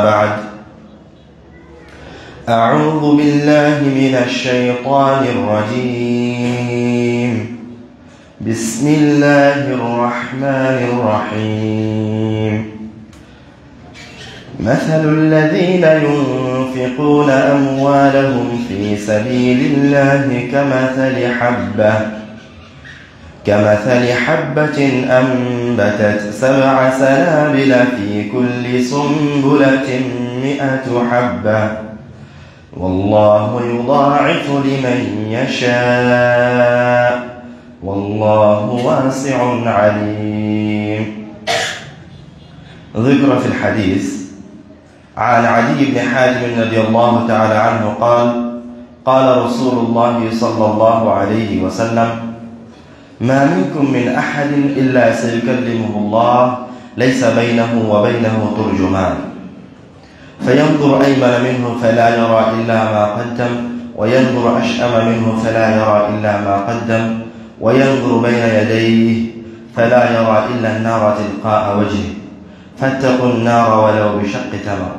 بعد أعوذ بالله من الشيطان الرجيم بسم الله الرحمن الرحيم مثل الذين ينفقون أموالهم في سبيل الله كمثل حبة أنبتت 7 سنابل في كل سنبلة 100 حبة والله يضاعف لمن يشاء والله واسع عليم. ذكر في الحديث عن علي بن حاتم رضي الله تعالى عنه قال رسول الله صلى الله عليه وسلم ما منكم من أحد إلا سيكلمه الله ليس بينه وبينه ترجمان فينظر أيمن منه فلا يرى إلا ما قدم وينظر أشأم منه فلا يرى إلا ما قدم وينظر بين يديه فلا يرى إلا النار تلقاء وجهه فاتقوا النار ولو بشق تمر.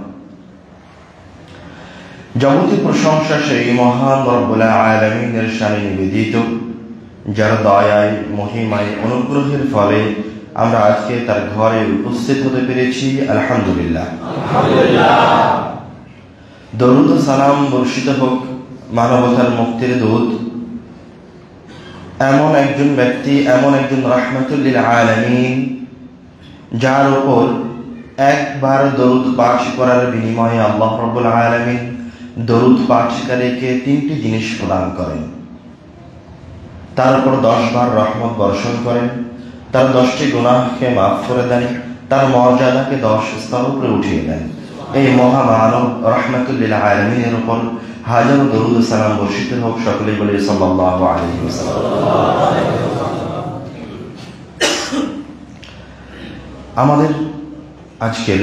যাবতীয় প্রশংসা সেই মহান রব্বুল আলামিনের শানে নিবেদিত, যার দয়ায় মহিমায় অনুগ্রহের ফলে আমরা আজকে তার ঘরে উপস্থিত হতে পেরেছি। আলহামদুলিল্লাহ। দরুদ ও সালাম বর্ষিত হোক মানবতার মুক্তির দূত, এমন একজন ব্যক্তি, এমন একজন রাহমাতুল লিল আলামিন, যার উপর একবার দরুদ পাঠ করার বিনিময়ে আল্লাহ রাব্বুল আলামিন দরুদ পাঠকারীকে 3টি জিনিস প্রদান করেন। তার উপর 10 বার রহমত বর্ষণ করেন, তার 10টি গুনাহকে মাফ করে দেন, তার মর্যাদাকে 10 স্তর উপরে উঠিয়ে দেন। এই মহামানব রাহমাতুল লিল আলামিনের উপর হাজারো দরুদ ও সালাম বর্ষিত হোক। সকলেই বলি সাল্লাল্লাহু আলাইহি ওয়াসাল্লাম। আমাদের আজকের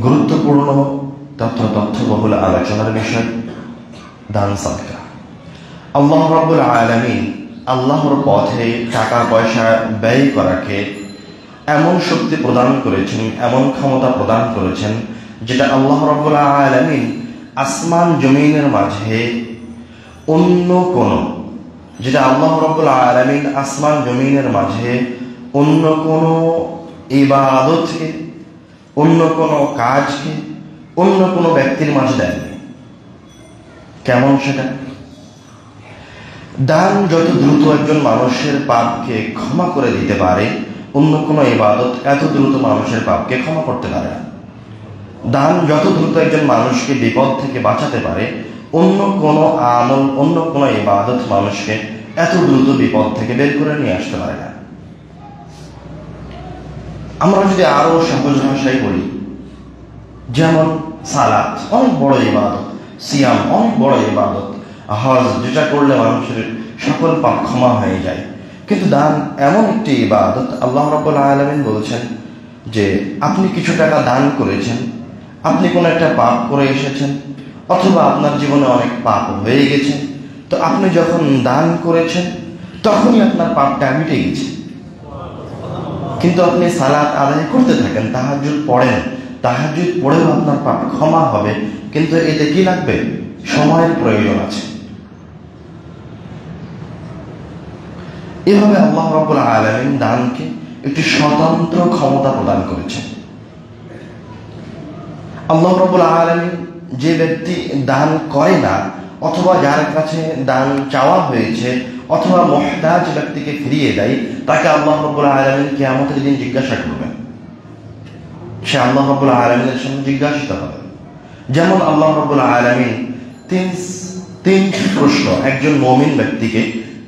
গুরুত্বপূর্ণ তথ্যবহুল আলোচনার বিষয় দান সাদকা। আল্লাহ রাব্বুল আলামিন আল্লাহর পথে টাকা পয়সা ব্যয় করাকে এমন শক্তি প্রদান করেছেন, এমন ক্ষমতা প্রদান করেছেন, যেটা আল্লাহ রাব্বুল আলামিন আসমান জমিনের মাঝে অন্য কোনো ইবাদতকে, অন্য কোনো কাজকে অন্য কোনো ব্যক্তির মাঝে দেননি। কেমন সেটা? দান যত দ্রুত একজন মানুষের পাপকে ক্ষমা করে দিতে পারে, অন্য কোনো ইবাদত এত দ্রুত মানুষের পাপকে ক্ষমা করতে পারে না। দান যত দ্রুত একজন মানুষকে বিপদ থেকে বাঁচাতে পারে, অন্য কোনো আমল, অন্য কোনো ইবাদত মানুষকে এত দ্রুত বিপদ থেকে বের করে নিয়ে আসতে পারে না। আমরা যদি আরো সহজ ভাষায় বলি, যেমন সালাত অনেক বড় ইবাদত, সিয়াম অনেক বড় ইবাদত, হজ যেটা করলে মানুষের সকল পাপ ক্ষমা হয়ে যায়। কিন্তু দান এমন একটি ইবাদত, আল্লাহ রাব্বুল আলামিন বলছেন যে আপনি কিছু টাকা দান করেছেন, আপনি কোনো একটা পাপ করে এসেছেন, অথবা আপনার জীবনে অনেক পাপ হয়ে গেছে, তো আপনি যখন দান করেছেন তখনই আপনার পাপটা মিটে গেছে। কিন্তু আপনি সালাত আদায় করতে থাকেন, তাহাজ্জুদ পড়েন, তাহাজ্জুদ পড়েও আপনার পাপ ক্ষমা হবে, কিন্তু এতে কি লাগবে? সময়ের প্রয়োজন আছে। এভাবে আল্লাহ রাব্বুল আলামিন দানকে একটি স্বতন্ত্র ক্ষমতা প্রদান করেছেন। আল্লাহ রাব্বুল আলামিন যে ব্যক্তি দান করে না, অথবা যার কাছে দান চাওয়া হয়েছে, অথবা মুহতাজ ব্যক্তিকে ফিরিয়ে দেয়, তাকে আল্লাহ রাব্বুল আলামিন কিয়ামতের দিন জিজ্ঞাসা করবেন। সে আল্লাহ রাব্বুল আলামিনের সামনে জিজ্ঞাসিত হবে। যেমন আল্লাহ রাব্বুল আলামিন তিনটি প্রশ্ন, একজন মুমিন ব্যক্তিকে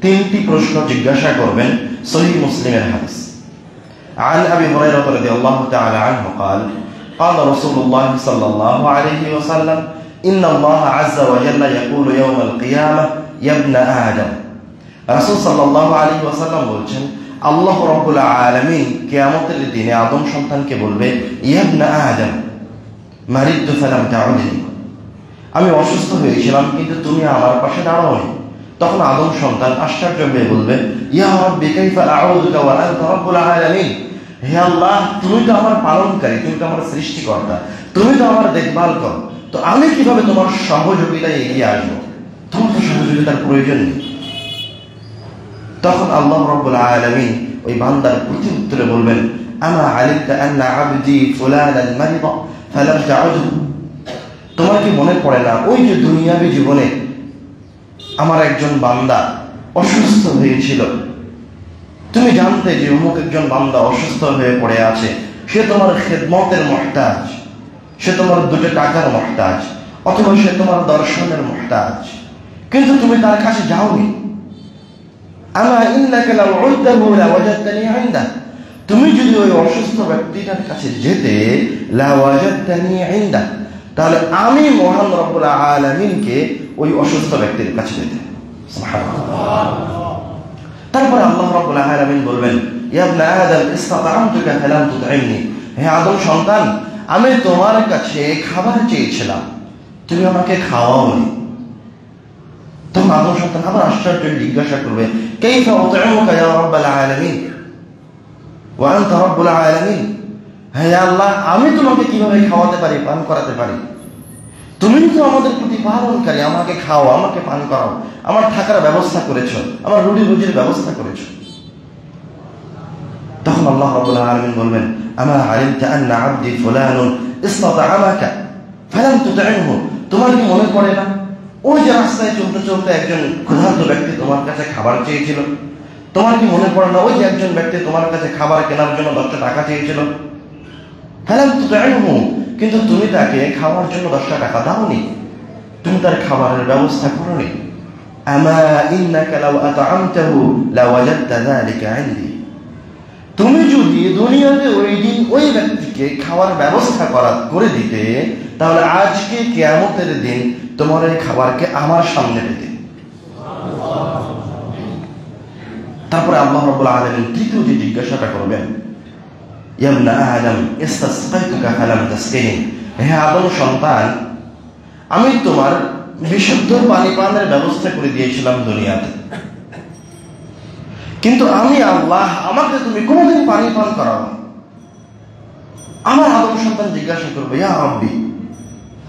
3টি প্রশ্ন জিজ্ঞাসা করবেন। সহিহ মুসলিমের হাদিস। عن أبي هريرة رضي الله تعالى عنه قال رسول الله صلى الله عليه وسلم إن الله عز وجل يقول يوم القيامة يا ابن آدم। রাসূল সাল্লাল্লাহু আলাইহি ওয়াসাল্লাম বলছেন, আল্লাহ রাব্বুল আলামিন কিয়ামতের দিনে আদম সন্তানকে বলবে, ইয়া ইবনা আদম মারিদতু ফালাম তাউদনি, আমি অসুস্থ হয়েছিলাম কিন্তু তুমি আমার পাশে দাঁড়াওনি। তখন আদম সন্তান আশ্চর্য হয়ে বলবে, ইয়া রাব্বি কাইফা আউযুকা ওয়া আনতা রাব্বুল আলামিন, হে আল্লাহ, তুমি তো আমার পালনকারী, তুমি তো আমার সৃষ্টিকর্তা, তুমি তো আমার দেখভাল করো, তো আমি কিভাবে তোমার সহযোগিতায় এগিয়ে আসবো? তোমার তো সহযোগিতার প্রয়োজন নেই। তখন আল্লাহ রাব্বুল আলামিন ওই বান্দার প্রতি উত্তরে বলবেন, আমা আলিমতা আন্না আবদি ফুলানান মারিদা ফালাম তাউদহু, তোমার কি মনে পড়ে না ওই যে দুনিয়াবী জীবনে আমার একজন বান্দা অসুস্থ হয়েছিল, তুমি জানতে যে অমুক একজন বান্দা অসুস্থ হয়ে পড়ে আছে, সে তোমার খেদমতের মুহতাজ, সে তোমার দুটো টাকার মুহতাজ, অথবা সে তোমার দর্শনের মুহতাজ, কিন্তু তুমি তার কাছে যাওনি। আমা ইন্নাকা লাউ উদ্দাহু লাওয়াজাদতানি ইনদা, তুমি যদি ওই অসুস্থ ব্যক্তিটার কাছে যেতে, লাওয়াজাদতানি ইনদা, তাহলে আমি মহান রব্বুল আলামিনকে ওই অসুস্থ ব্যক্তির কাছে যেতে। সুবহানাল্লাহ। তারপরে আল্লাহ রাব্বুল আলামিন বলবেন, ইয়া ইবনা আদম ইসতাতআমতুকা ফালাম তুতঈমনি, হে আদম সন্তান, আমি তোমার কাছে খাবার চেয়েছিলাম, তুমি আমাকে খাওয়াওনি। তখন আদম সন্তান আবার আশ্চর্য জিজ্ঞাসা করবে, কাইফা উতঈমুকা ইয়া রাব্বাল আলামিন ওয়া আনতা রাব্বুল আলামিন, হে আল্লাহ, আমি তোমাকে কিভাবে খাওয়াতে পারি, পান করাতে পারি? তুমি তো আমাদের প্রতিপালনকারী, আমাকে খাও, আমাকে পান করাও, আমার থাকার ব্যবস্থা করেছো, আমার রুটি রুজির ব্যবস্থা করেছো। তখন আল্লাহ রাব্বুল আলামিন বলবেন, আমা আলিমতা আন্না আবদি ফুলানুন ইসতাতআমাকা ফালাম তুতঈমহু, তোমার কি মনে পড়ে না ওই যে রাস্তায় চলতে চলতে একজন ক্ষুধার্ত ব্যক্তি তোমার কাছে খাবার চেয়েছিল? তোমার কি মনে পড়ে না ওই যে একজন ব্যক্তি তোমার কাছে খাবার কেনার জন্য 10টা টাকা চেয়েছিল? ফালাম তুতঈমহু, কিন্তু তুমি তাকে খাওয়ার জন্য 10টা টাকা দাওনি, তুমি তার খাবারের ব্যবস্থা করোনি। আমা ইন্নাকা লাউ আতআমতাহু লাওয়াজাদতা যালিকা ইনদি, তুমি যদি দুনিয়াতে ওই দিন ওই ব্যক্তিকে খাওয়ার ব্যবস্থা করে দিতে, তাহলে আজকে কিয়ামতের দিন তোমার এই খাবারকে আমার সামনে পেতে। তারপরে আল্লাহ রাব্বুল আলামিন তৃতীয় যে জিজ্ঞাসাটা করবেন, ইয়া ইবনা আদম ইসতাসকাইতুকা ফালাম তাসকিনি, হে আদম সন্তান, আমি তোমার বিশুদ্ধ পানি পানের ব্যবস্থা করে দিয়েছিলাম দুনিয়াতে, কিন্তু আমি আল্লাহ, আমাকে তুমি কোনোদিন পানি পান করাও। আমার আদম সন্তান জিজ্ঞাসা করবে, ইয়া রাব্বি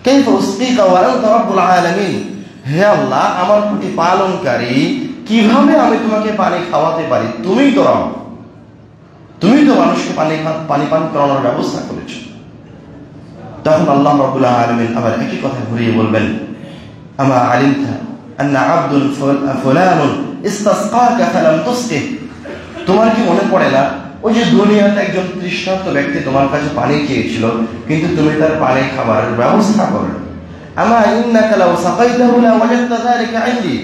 কাইফা উসকিকা ওয়া আনতা রাব্বুল আলামিন, হে আল্লাহ, আমার প্রতিপালনকারী, কিভাবে আমি তোমাকে পানি খাওয়াতে পারি? তুমিই তো রব, তুমি তো মানুষকে পানি পান করানোর ব্যবস্থা করেছো। তখন আল্লাহ রাব্বুল আলামিন আবার একই কথা ঘুরিয়ে বলবেন, আমা আলিমতা আন্না আবদুন ফুলানুন ইসতাসকাকা ফালাম তুসকিহ, তোমার কি মনে পড়ে না ওই যে দুনিয়াতে একজন তৃষ্ণার্ত ব্যক্তি তোমার কাছে পানি চেয়েছিল, কিন্তু তুমি তার পানি খাবারের ব্যবস্থা করো। আমা ইন্নাকা লাউ সাকাইতাহু লাওয়াজাদতা যালিকা ইনদি,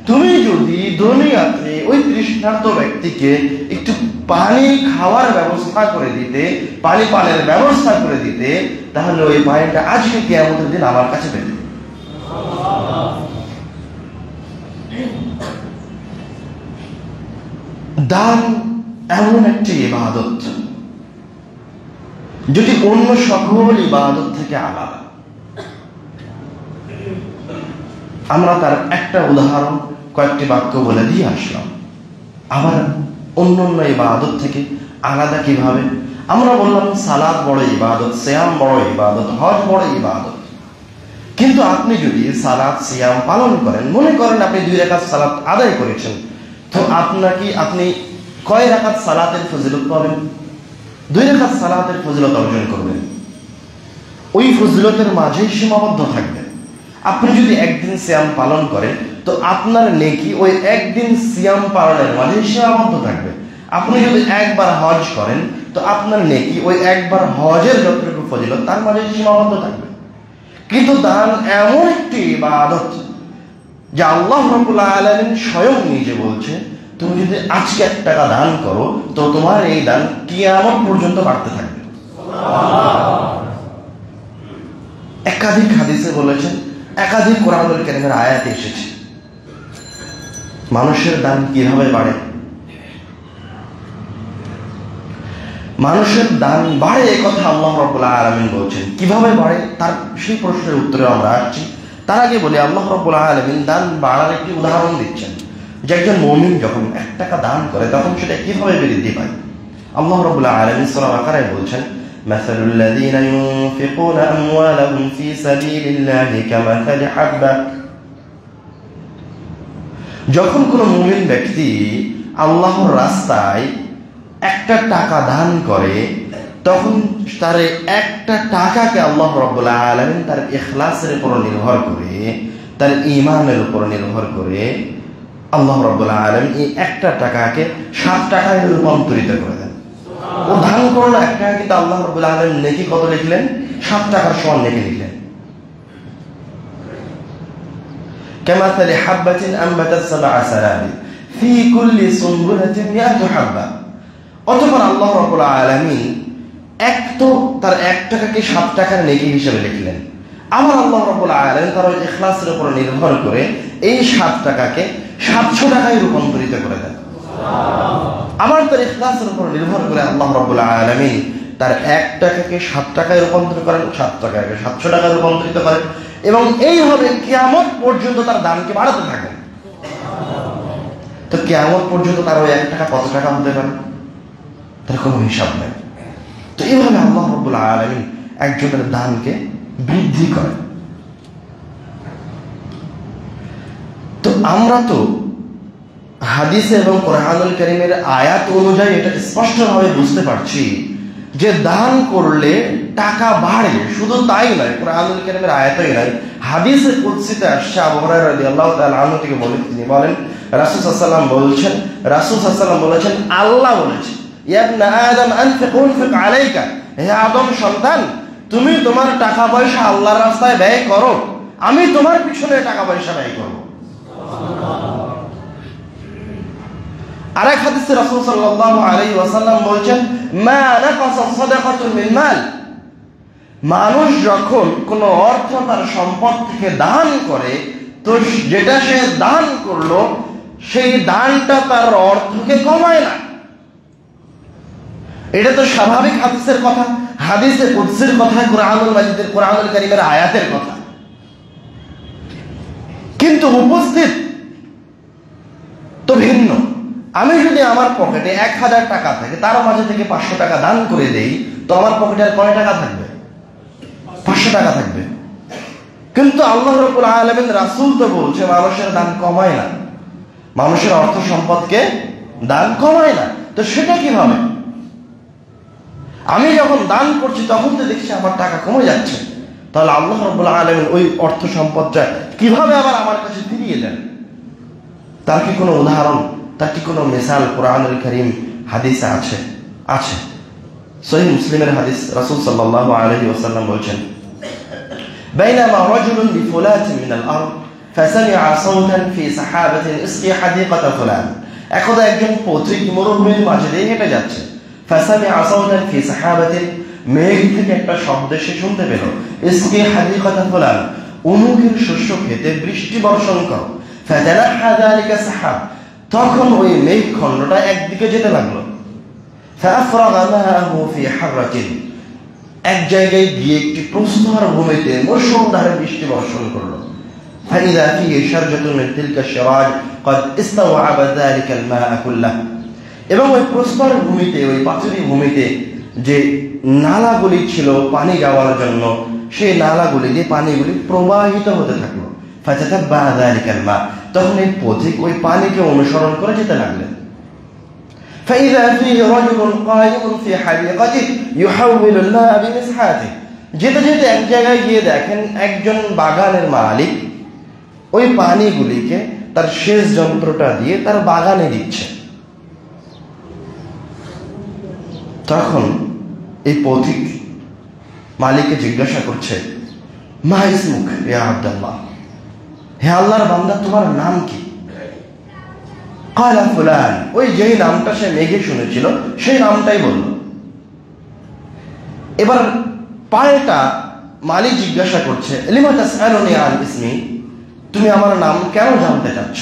তুমি যদি দুনিয়াতে ওই তৃষ্ণার্ত ব্যক্তিকে একটু পানি খাওয়ার ব্যবস্থা করে দিতে, পানি পানের ব্যবস্থা করে দিতে, তাহলে ওই পানিটা আজকে কিয়ামতের দিন আমার কাছে পেতে। দান এমন একটি ইবাদত যেটি অন্য সকল ইবাদত থেকে আলাদা। আমরা তার একটা উদাহরণ কয়েকটি বাক্য বলে দিয়ে আসলাম। আবার অন্য অন্য ইবাদত থেকে আলাদা কিভাবে? আমরা বললাম সালাত বড় ইবাদত, সিয়াম বড় ইবাদত, হজ বড় ইবাদত। কিন্তু আপনি যদি সালাত সিয়াম পালন করেন, মনে করেন আপনি 2 রাকাত সালাত আদায় করেছেন, তো আপনি কয় রাকাত সালাতের ফজিলত পাবেন? 2 রাকাত সালাতের ফজিলত অর্জন করবেন। ওই ফজিলতের মাঝেই সীমাবদ্ধ থাকবেন। আপনি যদি একদিন সিয়াম পালন করেন, তো আপনার নেকি ওই একদিন সিয়াম পালনের মাঝেই সীমাবদ্ধ থাকবে। আপনি যদি একবার হজ করেন, তো আপনার নেকি ওই একবার হজের যতটুকু ফজিলত তার মাঝে সীমাবদ্ধ থাকবে। কিন্তু দান এমন একটি ইবাদত যে আল্লাহ রাব্বুল আলামিন স্বয়ং নিজে বলছে, তুমি যদি আজকে 1 টাকা দান করো, তো তোমার এই দান কিয়ামত পর্যন্ত বাড়তে থাকবে। একাধিক হাদিসে বলেছেন, একাধিক কোরআনুল কারীমের আয়াতে এসেছে মানুষের দান কিভাবে বাড়ে। মানুষের দান বাড়ে, এই কথা আল্লাহ রাব্বুল আলামিন বলছেন। কিভাবে বাড়ে তার সেই প্রশ্নের উত্তরে আমরা আসছি। তার আগে বলি, আল্লাহ রাব্বুল আলামিন দান বাড়ার একটি উদাহরণ দিচ্ছেন যে একজন মুমিন যখন 1 টাকা দান করে, তখন সেটা কিভাবে বৃদ্ধি পায়। আল্লাহ রাব্বুল আলামিন সূরা বাকারায় বলছেন, মাসালুল লাযীনা ইউনফিকুনা আমওয়ালাহুম ফী সাবিলিল্লাহি কামাসালি হাব্বা। যখন কোনো মুমিন ব্যক্তি আল্লাহর রাস্তায় একটা টাকা দান করে, তখন তার একটা টাকাকে আল্লাহ রাব্বুল আলামিন তার ইখলাসের উপর নির্ভর করে, তার ঈমানের উপর নির্ভর করে আল্লাহ রাব্বুল আলামিন এই একটা টাকাকে 7 টাকায় রূপান্তরিত করে দেন। ও দান করলো 1 টাকা, কিন্তু আল্লাহ রাব্বুল আলামিন নেকি কত লিখলেন? 7 টাকার সমান নেকি লিখলেন। কামাসালি হাব্বাতিন আনবাতাত সাবআ সানাবিল ফি কুল্লি সুনবুলাতিন মিআতু হাব্বা। অতঃপর আল্লাহ রাব্বুল আলামিন তার 1 টাকাকে 7 টাকার নেকি হিসেবে লিখলেন। আমার আল্লাহ রাব্বুল আলামিন তার ইখলাসের উপর নির্ভর করে এই 7 টাকাকে 700 টাকায় রূপান্তরিত করে দেন। আমার তার ইখলাসের উপর নির্ভর করে আল্লাহ রাব্বুল আলামিন তার 1 টাকাকে 7 টাকায় রূপান্তরিত করেন, 7 টাকাকে 700 টাকায় রূপান্তরিত করেন, এবং এইভাবে কিয়ামত পর্যন্ত তার দানকে বাড়াতে থাকেন। তো কিয়ামত পর্যন্ত তার ওই 1 টাকা কত টাকা হতে পারে, তার কোনো হিসাব নেই। তো এইভাবে আল্লাহ রাব্বুল আলামিন একজনের দানকে বৃদ্ধি করেন। তো আমরা তো হাদিস এবং কোরআনুল কারীমের আয়াত অনুযায়ী এটা স্পষ্টভাবে বুঝতে পারছি যে দান করলে টাকা বাড়ে। শুধু তাই নয়, কোরআনুল কারীমের আয়াতই নয়, হাদিসে কুদসিতে আসছে, আবু হুরায়রা রাদিয়াল্লাহু তাআলা আনহু থেকে তিনি বলেন, রাসূল সাল্লাল্লাহু আলাইহি ওয়াসাল্লাম বলেছেন, আল্লাহ বলেছেন, ইয়া ইবনা আদম আনফিক উনফিক আলাইকা, হে আদম সন্তান, তুমি তোমার টাকা পয়সা আল্লাহর রাস্তায় ব্যয় করো, আমি তোমার পিছনে টাকা পয়সা ব্যয় করব। আরেক হাদিসে রাসূল সাল্লাল্লাহু আলাইহি ওয়াসাল্লাম বলেছেন, মা নাকাসা সাদাকাতুন মিন মাল। মানুষ যখন কোনো অর্থ তার সম্পদ থেকে দান করে, তো যেটা সে দান করলো সেই দানটা তার অর্থকে কমায় না। এটা তো স্বাভাবিক হাদিসের কথা, হাদিসে কুদসির কথা, কোরআনুল কারীমের আয়াতের কথা। কিন্তু উপস্থিত তো ভিন্ন। আমি যদি আমার পকেটে 1000 টাকা থাকে, তার মাঝে থেকে 500 টাকা দান করে দেই, তো আমার পকেটে আর কয় টাকা থাকবে? 500 টাকা থাকবে। কিন্তু আল্লাহ রাব্বুল আলামিন, রাসূল তো বলছে মানুষের দান কমায় না, মানুষের অর্থ সম্পদকে দান কমায় না। তো সেটা কিভাবে? আমি যখন দান করছি তখন তো দেখছি আমার টাকা কমে যাচ্ছে, তাহলে আল্লাহ রাব্বুল আলামিন ওই অর্থ সম্পদটা কিভাবে আবার আমার কাছে ফিরিয়ে দেন? তার কি কোনো উদাহরণ, তার কি কোনো মিসাল কোরআনুল কারীম হাদিসে আছে? আছে। সহিহ মুসলিমের হাদিস, রাসূল সাল্লাল্লাহু আলাইহি ওয়াসাল্লাম বলেন, বাইনামা রাজুলুন বিফুলাতিন মিনাল আরদ ফাসামি'a সাওতান ফি সাহাবাতিন ইসকি হাদিকাতা ফুলান। একদা একজন পথিক মরুভূমির মাঝে দিয়ে হেঁটে যাচ্ছে, ফাসামি'a সাওতান ফি সাহাবাতিন, মেঘ থেকে একটা শব্দ সে শুনতে পেল, ইসকি হাদিকাতা ফুলান, অমুকের শস্য খেতে বৃষ্টি বর্ষণ করো। ফাতালাহা যালিকা সাহাব, তখন ওই মেঘ খণ্ডটা একদিকে যেতে লাগলো। ফাআফরাগা মাআহু ফি হাররাতিন, এক জায়গায় গিয়ে একটি প্রস্তর ভূমিতে মুষলধারে বৃষ্টি বর্ষণ করলো। ফাইযা ফিহি শারজাতুন মিন তিলকা শিরাজ ক্বাদ ইস্তাওআবা যালিকাল মাআ কুল্লাহ, এবং ওই প্রস্তর ভূমিতে, ওই পাথুরি ভূমিতে যে নালাগুলি ছিল পানি যাওয়ার জন্য, সেই নালাগুলি দিয়ে পানিগুলি প্রবাহিত হতে থাকলো। ফাতাতাব্বা যালিকাল মা, তখন এই পথিক ওই পানিকে অনুসরণ করে যেতে লাগলেন। ফাইযা ফিহি রাজুলুন কায়িমুন ফি হাদিকাতিহি ইউহাউবিলুল মা বিমিসহাতিহি, যেতে যেতে এক জায়গায় গিয়ে দেখেন একজন বাগানের মালিক ওই পানিগুলিকে তার সেচ যন্ত্রটা দিয়ে তার বাগানে দিচ্ছে। তখন এই পথিক মালিককে জিজ্ঞাসা করছে, মা ইসমুক ইয়া আব্দুল্লাহ, হে আল্লাহর বান্দা, তোমার নাম কি? ক্বালা ফুলান, ওই যেই নামটা সে মেঘে শুনেছিল সেই নামটাই বলল। এবার পাল্টা মালিক জিজ্ঞাসা করছে, লিমা তাসআলুনি আন ইসমি, তুমি আমার নাম কেন জানতে চাচ্ছ?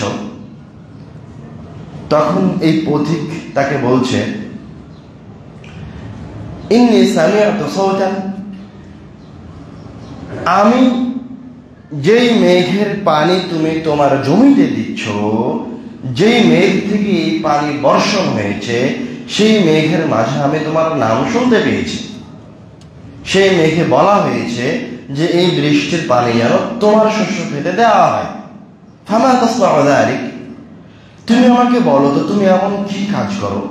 তখন এই পথিক তাকে বলছে, ইন্নী সামি'তু সাওতান, আমি যেই মেঘের পানি তুমি তোমার জমিতে দিচ্ছ, যেই মেঘ থেকে এই পানি বর্ষণ হয়েছে, সেই মেঘের মাঝে আমি তোমার নাম শুনতে পেয়েছি। সেই মেঘে বলা হয়েছে যে এই বৃষ্টির পানি যেন তোমার শস্য খেতে দেওয়া হয়। ফামা তাসনাউ যালিক, তুমি আমাকে বলো তো তুমি এমন কি কাজ করো,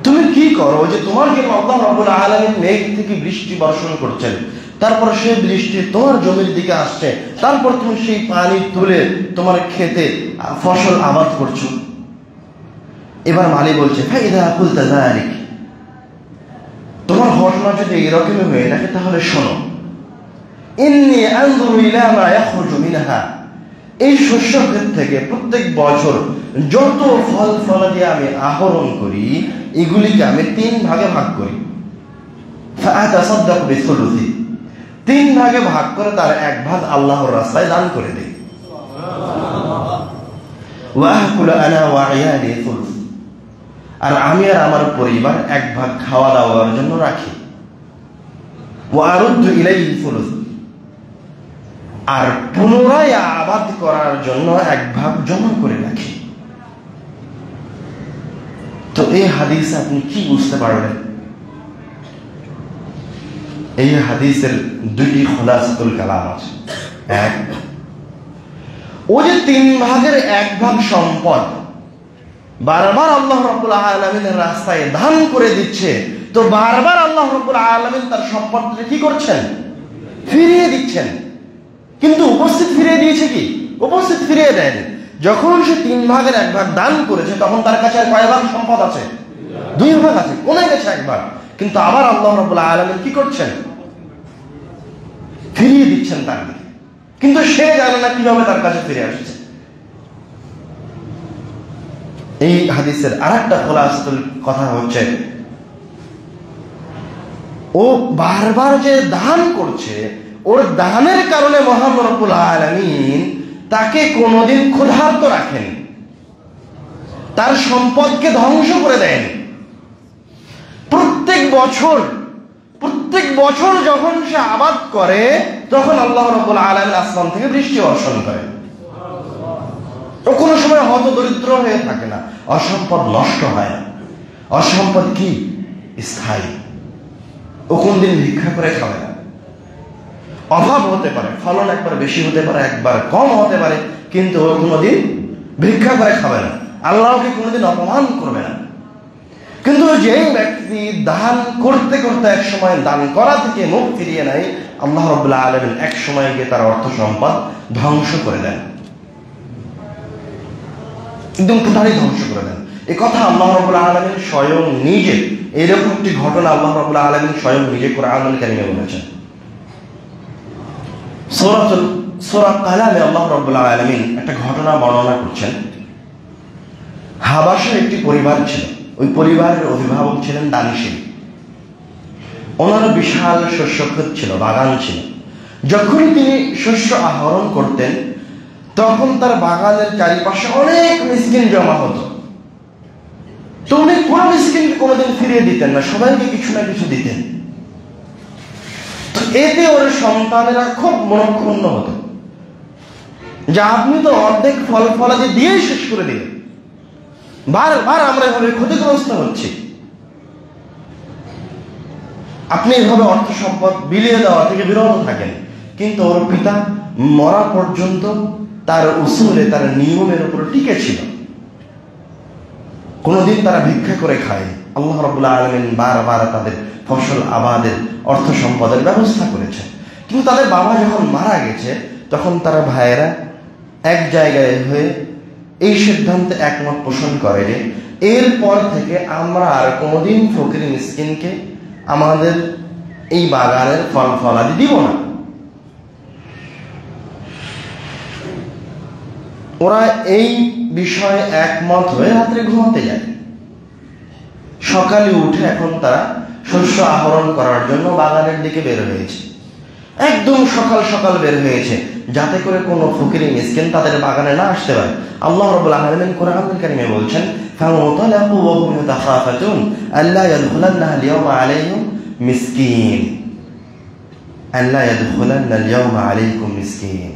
তুমি কি করো যে তোমার জন্য আল্লাহ রাব্বুল আলামিন মেঘ থেকে বৃষ্টি বর্ষণ করছেন, তারপর সেই বৃষ্টি তোমার জমির দিকে আসছে, তারপর তুমি সেই পানি তুলে তোমার খেতে ফসল আবাদ করছো। এবার মালিক বলছে ফাইদা কুলতা যালিক, তোমার ঘটনা যদি এরকমই হয়ে থাকে তাহলে শোনো, ইন্নী আনজুরু ইলা মা ইয়াখরুজু মিনহা, এই শস্য ক্ষেত থেকে প্রত্যেক বছর যত ফল ফলাদি আমি আহরণ করি এগুলিকে আমি 3 ভাগে ভাগ করি। ফাআতাসাদ্দাকু বিসুলুসি, 3 ভাগে ভাগ করে তার 1 ভাগ আল্লাহর রাস্তায় দান করে দেই। ওয়া আকুলু আনা ওয়া ইয়ালি সুলুস, আর আমি আর আমার পরিবার 1 ভাগ খাওয়া দাওয়ার জন্য রাখি। ওয়া আরুদ্দু ইলাইহি সুলুস, আর পুনরায় আবাদ করার জন্য 1 ভাগ জমা করে রাখি। তো এই হাদিসে আপনি কি বুঝতে পারবেন? এই হাদিসের 2টি খুলাসাতুল কালাম আছে। 1, ও যে 3 ভাগের 1 ভাগ সম্পদ বারবার আল্লাহ রাব্বুল আলামিনের রাস্তায় দান করে দিচ্ছে, তো বারবার আল্লাহ রাব্বুল আলামিন তার সম্পদকে কি করছেন? ফিরিয়ে দিচ্ছেন। কিন্তু উপস্থিত ফিরিয়ে দিয়েছে কি? উপস্থিত ফিরিয়ে দেয়নি। যখন সে 3 ভাগের 1 ভাগ দান করেছে তখন তার কাছে আর কয় ভাগ সম্পদ আছে? 2 ভাগ আছে, কমে গেছে 1 ভাগ। কিন্তু আবার আল্লাহ রাব্বুল আলামিন কি করছেন? ফিরিয়ে দিচ্ছেন তাকে। কিন্তু সে জানে না কিভাবে তার কাছে ফিরে আসছে। এই হাদিসের আরেকটা খুলাসাতুল কথা হচ্ছে, ও বারবার যে দান করছে, ওর দানের কারণে মহান রব্বুল আলামিন তাকে কোনোদিন ক্ষুধার্ত রাখেন, তার সম্পদকে ধ্বংস করে দেন। প্রত্যেক বছর যখন সে আবাদ করে তখন আল্লাহ রাব্বুল আলামিন আসমান থেকে বৃষ্টি বর্ষণ করেন। ও কোনো সময় হত দরিদ্র হয়ে থাকে না, অসম্পদ নষ্ট হয় না। অসম্পদ কি? স্থায়ী। ও কোনদিন ভিক্ষা করে খাবে না। অভাব হতে পারে, ফলন একবার বেশি হতে পারে, একবার কম হতে পারে, কিন্তু ও কোনোদিন ভিক্ষা করে খাবে না, আল্লাহকে কোনোদিন অপমান করবে না। কিন্তু যে ব্যক্তি দান করতে করতে এক সময় দান করা থেকে মুখ ফিরিয়ে নেয়, আল্লাহ রাব্বুল আলামিন এক সময় গিয়ে তার অর্থ সম্পদ ধ্বংস করে দেন, একদম টোটালি ধ্বংস করে দেন। এই কথা আল্লাহ রাব্বুল আলামিন স্বয়ং নিজে, এরকম একটি ঘটনা আল্লাহ রাব্বুল আলামিন স্বয়ং নিজে কোরআনুল কারীমে বলেছেন। সূরা কালামে আল্লাহ রাব্বুল আলামিন একটা ঘটনা বর্ণনা করছেন। হাবাসের একটি পরিবার ছিল, ওই পরিবারের অভিভাবক ছিলেন দানিশীল। ওনার বিশাল শস্যক্ষেত ছিল, বাগান ছিল। যখনই তিনি শস্য আহরণ করতেন তখন তার বাগানের চারিপাশে অনেক মিসকিন জমা হতো। তো উনি কোনো মিসকিনকে কোনোদিন ফিরিয়ে দিতেন না, সবাইকে কিছু না কিছু দিতেন। তো এতে ওর সন্তানেরা খুব মনক্ষুণ্ণ হতো যে আপনি তো অর্ধেক ফল ফলাদি দিয়েই শেষ করে দিলেন, বারবার আমরা এভাবে ক্ষতিগ্রস্ত হচ্ছি, আপনি এভাবে অর্থ সম্পদ বিলিয়ে দেওয়া থেকে বিরত থাকেন। কিন্তু ওর পিতা মরা পর্যন্ত তার উসুলে, তার নিয়মের উপর টিকে ছিল। কোনোদিন তারা ভিক্ষা করে খায়। আল্লাহ রাব্বুল আলামিন বারবার তাদের ফসল আবাদের, অর্থ সম্পদের ব্যবস্থা করেছে। কিন্তু তাদের বাবা যখন মারা গেছে তখন তারা ভাইয়েরা এক জায়গায় হয়ে এই সিদ্ধান্তে একমত পোষণ করে যে এরপর থেকে আমরা আর কোনোদিন ফকির মিসকিনকে আমাদের এই বাগানের ফল ফলাদি দিব না। ওরা এই বিষয়ে একমত হয়ে রাত্রে ঘুমাতে যায়। সকালে উঠে এখন তারা শস্য আহরণ করার জন্য বাগানের দিকে বের হয়েছে। একদম সকাল সকাল বের হয়েছে যাতে করে কোনো ফকির মিসকিন তাদের বাগানে না আসতে পারে। আল্লাহ রাব্বুল আলামিন কোরআনুল কারীমে বলছেন, ফামতালাকু ওয়া হুম ইয়াতাখাফাতুন আল্লা ইয়াদখুলান্নাহা আল-ইয়াওমা আলাইহিম মিসকিন, আল্লা ইয়াদখুলান্না আল-ইয়াওমা আলাইকুম মিসকিন।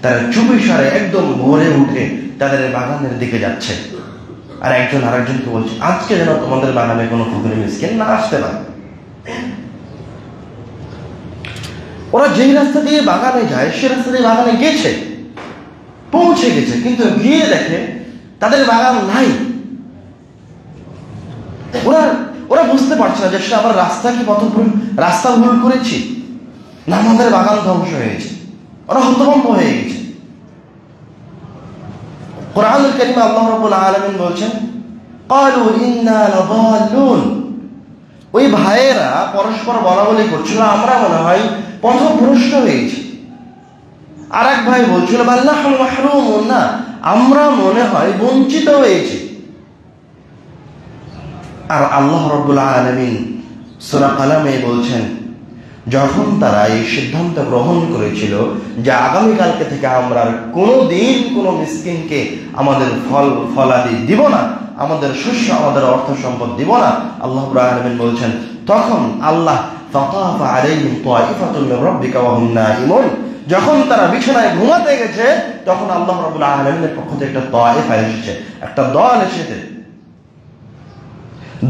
তারা চুপিসারে একদম ভোরে উঠে তাদের বাগানের দিকে যাচ্ছে। আর একজন আরেকজনকে বলছে আজকে যেন তোমাদের বাগানে কোনো ফকির মিসকিন না আসতে পারে। ওরা যেই রাস্তা দিয়ে বাগানে যায় সে রাস্তা দিয়ে বাগানে গেছে, পৌঁছে গেছে, কিন্তু গিয়ে দেখে তাদের বাগান নাই। ওরা বুঝতে পারছে না যে সে আবার রাস্তা ভুল করেছি না আমাদের বাগান ধ্বংস হয়েছে। ওরা হতভম্ব হয়ে গেছে। কোরআনুল কারীমে আল্লাহ রাব্বুল আলামিন বলছেন ক্বালু ইন্না লাযাল্লুন। ওই ভাইয়েরা পরস্পর বলাবলি করছিল আমরা মনে হয় পথভ্রষ্ট হয়েছি। আর এক ভাই বলছিল বাল নাহনু মাহরুমুন, না আমরা মনে হয় বঞ্চিত হয়েছি। আর আল্লাহ রাব্বুল আলামিন সূরা কালামে বলছেন যখন তারা এই সিদ্ধান্ত গ্রহণ করেছিল যে আগামীকালকে থেকে আমরা কোনোদিন কোনো মিসকিনকে আমাদের ফলাদি দিব না, আমাদের শস্য আমাদের অর্থ সম্পদ দিব না, আল্লাহ রাব্বুল আলামিন বলছেন তখন আল্লাহ ফাতাফা আলাইহিম তাইফাতুন মির রাব্বিকা ওয়া হুম নাইমুন, যখন তারা বিছানায় ঘুমাতে গেছে তখন আল্লাহ রাব্বুল আলামিনের পক্ষ থেকে একটা তাইফা এসেছে, একটা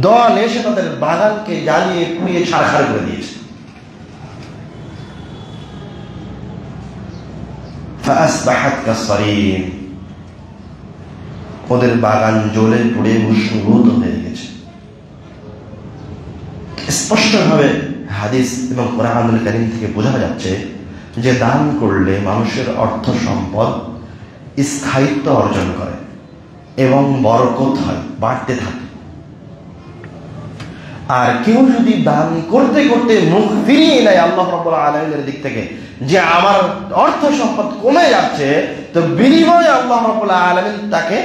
দল এসে তাদের বাগানকে জ্বালিয়ে পুড়িয়ে ছারখার করে দিয়েছে। ফাসবাহাত কাসরিম, ওদের বাগান জ্বলে পুড়ে ভস্মীভূত হয়ে গেছে। স্পষ্টভাবে হাদিস এবং কোরআনুল কারীম থেকে বোঝা যাচ্ছে যে দান করলে মানুষের অর্থ সম্পদ স্থায়িত্ব অর্জন করে এবং বরকত হয়, বাড়তে থাকে। আর কেউ যদি দান করতে করতে মুখ ফিরিয়ে নেয় আল্লাহ রাব্বুল আলামিনের দিক থেকে যে আমার অর্থ সম্পদ কমে যাচ্ছে, তো বিনিময়ে আল্লাহ রাব্বুল আলামিন তাকে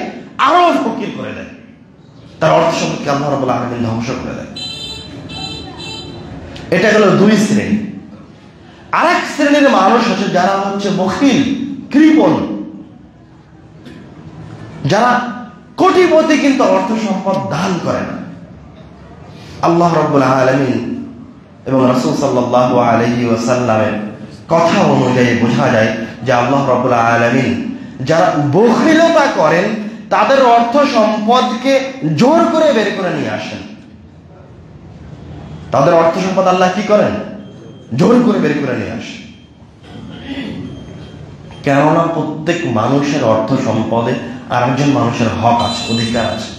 আরো ফকির করে দেয়, তার অর্থ সম্পদকে আল্লাহ রাব্বুল আলামিন ধ্বংস করে দেয়। এটা হলো দুই শ্রেণী। আরেক শ্রেণীর মানুষ আছে যারা হচ্ছে বখিল, কৃপণ, যারা কোটিপতি কিন্তু অর্থ সম্পদ দান করে না। আল্লাহ রাব্বুল আলামিন এবং রাসূল সাল্লাল্লাহু আলাইহি ওয়াসাল্লামের কথা অনুযায়ী বোঝা যায় যে আল্লাহ রাব্বুল আলামিন যারা বখিলতা করেন তাদের অর্থ সম্পদকে জোর করে বের করে নিয়ে আসেন। তাদের অর্থ সম্পদ আল্লাহ কি করেন? জোর করে বের করে নিয়ে আসেন। কেননা প্রত্যেক মানুষের অর্থ সম্পদে আরেকজন মানুষের হক আছে, অধিকার আছে।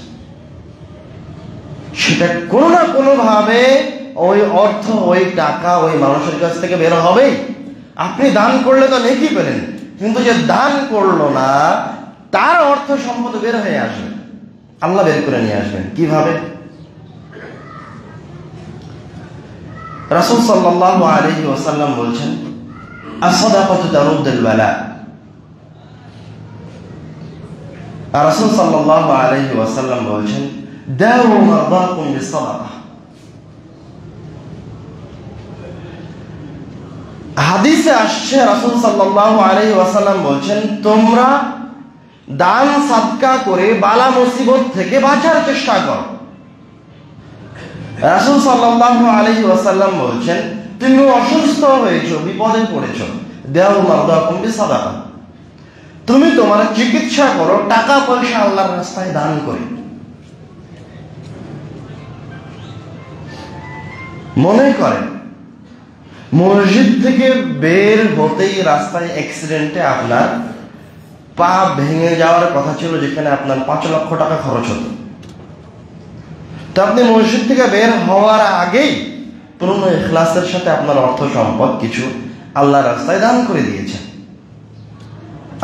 সেটা কোনো না কোনো ভাবে ওই অর্থ, ওই টাকা ওই মানুষের কাছ থেকে বের হবেই। আপনি দান করলে তো নেকি পেলেন, কিন্তু যে দান করলো না তার অর্থ সম্পদ বের হয়ে আসবে, আল্লাহ বের করে নিয়ে আসবেন। কিভাবে? রাসূল সাল্লাল্লাহু আলাইহি ওয়াসাল্লাম বলছেন আস-সাদাকাতু তারুদ্দুল বালা। রাসূল সাল্লাল্লাহু আলাইহি ওয়াসাল্লাম বলছেন দাউ মারদাকুম বিস-সাদাকা। হাদিসে আসছে রাসূল সাল্লাল্লাহু আলাইহি ওয়াসাল্লাম বলছেন তোমরা দান সাদকা করে বালা মুসিবত থেকে বাঁচার চেষ্টা করো। রাসূল সাল্লাল্লাহু আলাইহি ওয়াসাল্লাম বলছেন তুমি অসুস্থ হয়েছো, বিপদে পড়েছো, দাউ মারদাকুম বিস-সাদাকা, তুমি তোমার চিকিৎসা করো টাকা পয়সা আল্লাহর রাস্তায় দান করে। মনে করেন মসজিদ থেকে বের হতেই রাস্তায় অ্যাক্সিডেন্টে আপনার পা ভেঙে যাওয়ার কথা ছিল, যেখানে আপনার 5 লক্ষ টাকা খরচ হতো। তো আপনি মসজিদ থেকে বের হওয়ার আগেই পূর্ণ ইখলাসের সাথে আপনার অর্থ সম্পদ কিছু আল্লাহর রাস্তায় দান করে দিয়েছেন।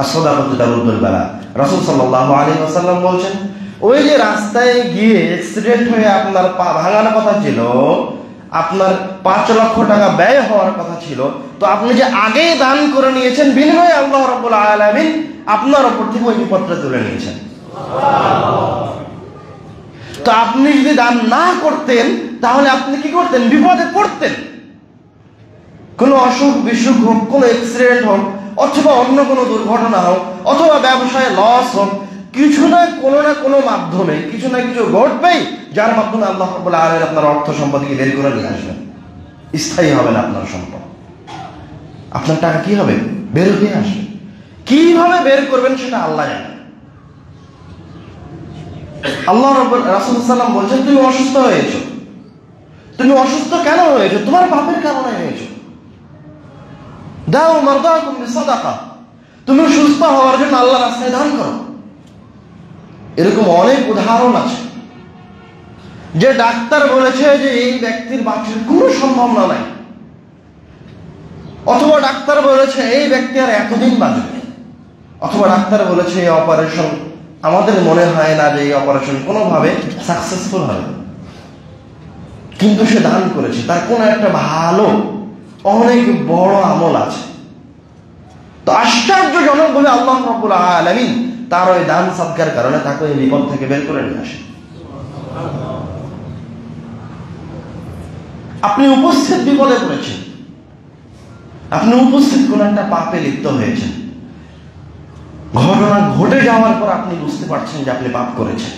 as-সাদাকাতু তারুদ্দুল বালা। রাসূল সাল্লাল্লাহু আলাইহি ওয়াসাল্লাম বলছেন ওই যে রাস্তায় গিয়ে অ্যাক্সিডেন্ট হয়ে আপনার পা ভাঙার কথা ছিল, আপনার 5 লক্ষ টাকা ব্যয় হওয়ার কথা ছিল, তো আপনি যে আগেই দান করে নিয়েছেন, বিনিময়ে আল্লাহ রাব্বুল আলামিন আপনার উপর থেকে ওই বিপদটা তুলে নিয়েছেন। তো আপনি যদি দান না করতেন তাহলে আপনি কি করতেন? বিপদে পড়তেন। কোনো অসুখ বিসুখ হোক, কোনো অ্যাক্সিডেন্ট হোক, অথবা অন্য কোনো দুর্ঘটনা হোক, অথবা ব্যবসায় লস হোক, কিছু না কোনো মাধ্যমে কিছু না কিছু ঘটবেই, যার মাধ্যমে আল্লাহ রাব্বুল আলামিন আপনার অর্থ সম্পদকে বের করে নিয়ে আসবেন। স্থায়ী হবে না আপনার সম্পদ, আপনার টাকা কি হবে? বের হয়ে আসবে। কিভাবে বের করবেন সেটা আল্লাহ জানেন। আল্লাহ রাসূল সাল্লাল্লাহু আলাইহি বলছেন, তুমি অসুস্থ হয়েছো। তুমি অসুস্থ কেন হয়েছো? তোমার পাপের কারণে হয়েছো। দাও মারদাকুম বিসাদাকা, তুমি সুস্থ হওয়ার জন্য আল্লাহর রাস্তায় দান করো। এরকম অনেক উদাহরণ আছে যে ডাক্তার বলেছে যে এই ব্যক্তির বাঁচার কোনো সম্ভাবনা নাই, অথবা ডাক্তার বলেছে এই ব্যক্তি আর এতদিন বাঁচবে, অথবা ডাক্তার বলেছে এই অপারেশন, আমাদের মনে হয় না যে এই অপারেশন কোনোভাবে সাকসেসফুল হবে, কিন্তু সে দান করেছে, তার কোনো একটা ভালো অনেক বড় আমল আছে। তো আশ্চর্যজনক ভাবে আল্লাহ রাব্বুল আলামিন তার ওই দান সাদকার কারণে তাকে ওই বিপদ থেকে বের করে নিয়ে আসে। আপনি উপস্থিত বিপদে পড়েছেন, আপনি উপস্থিত কোন একটা পাপে লিপ্ত হয়েছেন, ঘটনা ঘটে যাওয়ার পর আপনি বুঝতে পারছেন যে আপনি পাপ করেছেন,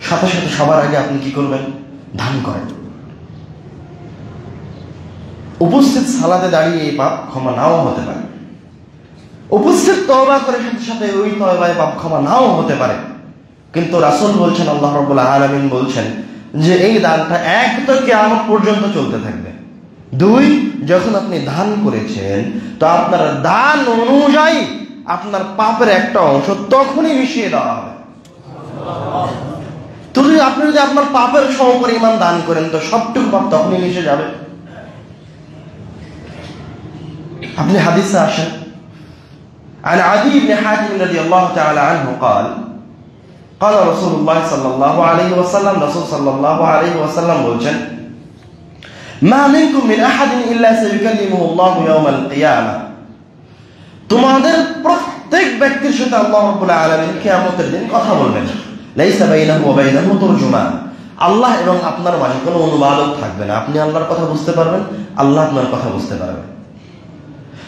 সাথে সাথে সবার আগে আপনি কি করবেন? দান করেন। উপস্থিত সালাতে দাঁড়িয়ে এই পাপ ক্ষমা নাও হতে পারে, উপস্থিত তওবা করে সাথে সাথে ওই তওবায় পাপ ক্ষমা নাও হতে পারে, কিন্তু রাসূল বলছেন, আল্লাহ রাব্বুল আলামিন বলছেন যে এই দানটা এক তো কিয়ামত পর্যন্ত চলতে থাকবে, দুই যখন আপনি দান করেছেন তো আপনার দান অনুযায়ী আপনার পাপের একটা অংশ তখনই মিশিয়ে দেওয়া হবে। তো আপনি যদি আপনার পাপের সমপরিমাণ দান করেন তো সবটুকু পাপ তখনই মিশে যাবে। আপনি হাদিসে আসেন, عن عدي بن حاتم رضي الله تعالى عنه قال قال رسول الله صلى الله عليه وسلم رسول صلى الله عليه وسلم বলছেন, ما منكم من أحد إلا سيكلمه الله يوم القيامة, তোমাদের প্রত্যেক ব্যক্তির সাথে আল্লাহ রাব্বুল আলামিন কিয়ামতের দিন কথা বলবেন। লাইসা বাইনাহু ওয়া বাইনাহু তুরজুমান, আল্লাহ এবং আপনার মাঝে কোনো অনুবাদক থাকবে না, আপনি আল্লাহর কথা বুঝতে পারবেন, আল্লাহ আপনার কথা বুঝতে পারবেন।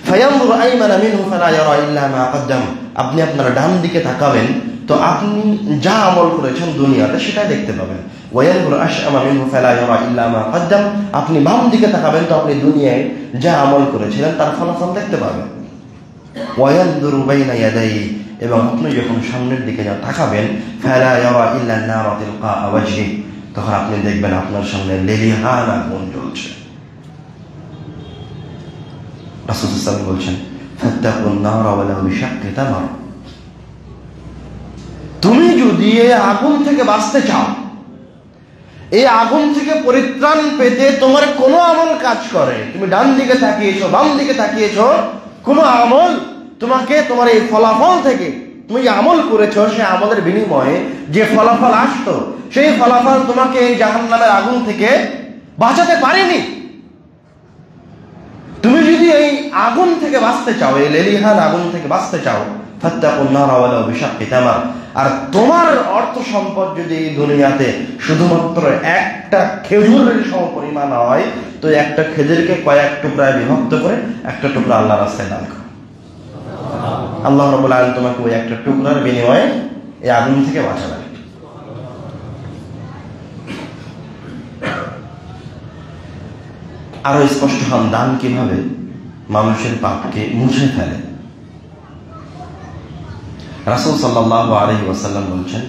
ফায়ানজুরু আইমানা মিনহু ফালা ইয়ারা ইল্লা মা কদ্দাম, আপনি আপনার ডান দিকে তাকাবেন তো আপনি যা আমল করেছেন দুনিয়াতে সেটাই দেখতে পাবেন। ওয়ায়ানজুরু আশআমা মিনহু ফালা ইয়ারা ইল্লা মা কদ্দাম, আপনি বাম দিকে তাকাবেন তো আপনি দুনিয়ায় যা আমল করেছিলেন তার ফলাফল দেখতে পাবেন। ওয়ায়ানজুরু বাইনা ইয়াদাইহি, এবং আপনি যখন সামনের দিকে যা তাকাবেন ফালা ইয়ারা ইল্লা নারা তিলকা ওয়াজহি, তখন আপনি দেখবেন আপনার সামনে লেলিহান আগুন জ্বলছে। রাসূল সাল্লাল্লাহু আলাইহি ওয়াসাল্লাম বলছেন, ফাত্তাকুন নারা ওয়ালাউ বিশাক্কি তামর, তুমি যদি এই আগুন থেকে বাঁচতে চাও, এই আগুন থেকে পরিত্রাণ পেতে তোমার কোনো আমল কাজ করে, তুমি ডান দিকে তাকিয়েছো বাম দিকে তাকিয়েছো, কোনো আমল তোমাকে তোমার এই ফলাফল থেকে তুমি যে আমল করেছো সেই আমলের বিনিময়ে যে ফলাফল আসতো সেই ফলাফল তোমাকে এই জাহান্নামের আগুন থেকে বাঁচাতে পারেনি। তুমি যদি এই আগুন থেকে বাঁচতে চাও, এই লেলিহান আগুন থেকে বাঁচতে চাও, ফাত্তাকুন নারা ওয়ালাউ বিশাক্কি তামর, আর তোমার অর্থ সম্পদ যদি এই দুনিয়াতে শুধুমাত্র একটা খেজুরের সমপরিমাণ হয় তো একটা খেজুরকে কয়েক টুকরায় বিভক্ত করে একটা টুকরা আল্লাহর রাস্তায় দান করো, আল্লাহ রাব্বুল আলামিন তোমাকে ওই একটা টুকরার বিনিময়ে এই আগুন থেকে বাঁচাবেন। আরো স্পষ্ট হন দান কিভাবে মানুষের পাপকে মুছে ফেলে। রাসূল সাল্লাল্লাহু আলাইহি ওয়াসাল্লাম বলেছেন,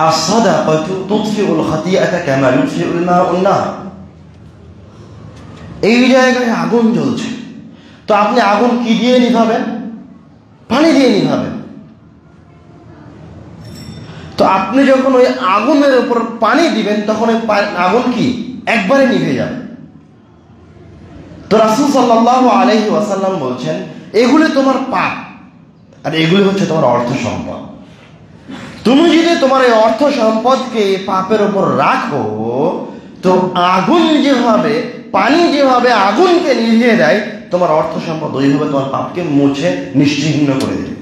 আস-সাদাকাতু তুতফিউল খাতিআতা কামা ইউতফিউল মাউন নার, এই জায়গায় আগুন জ্বলছে তো আপনি আগুন কি দিয়ে নিভাবেন? পানি দিয়ে নিভাবেন। তো আপনি যখন ওই আগুনের উপর পানি দিবেন তখন ওই আগুন কি একবারে নিভে যাবে। তো রাসূল সাল্লাল্লাহু আলাইহি ওয়াসাল্লাম বলছেন, এগুলি তোমার পাপ আর এগুলি হচ্ছে তোমার অর্থ সম্পদ। তুমি যদি তোমার এই অর্থ সম্পদকে পাপের উপর রাখো তো আগুন যেভাবে পানি যেভাবে আগুনকে নিভিয়ে দেয়, তোমার অর্থ সম্পদ ওইভাবে তোমার পাপকে মুছে নিশ্চিহ্ন করে দেবে।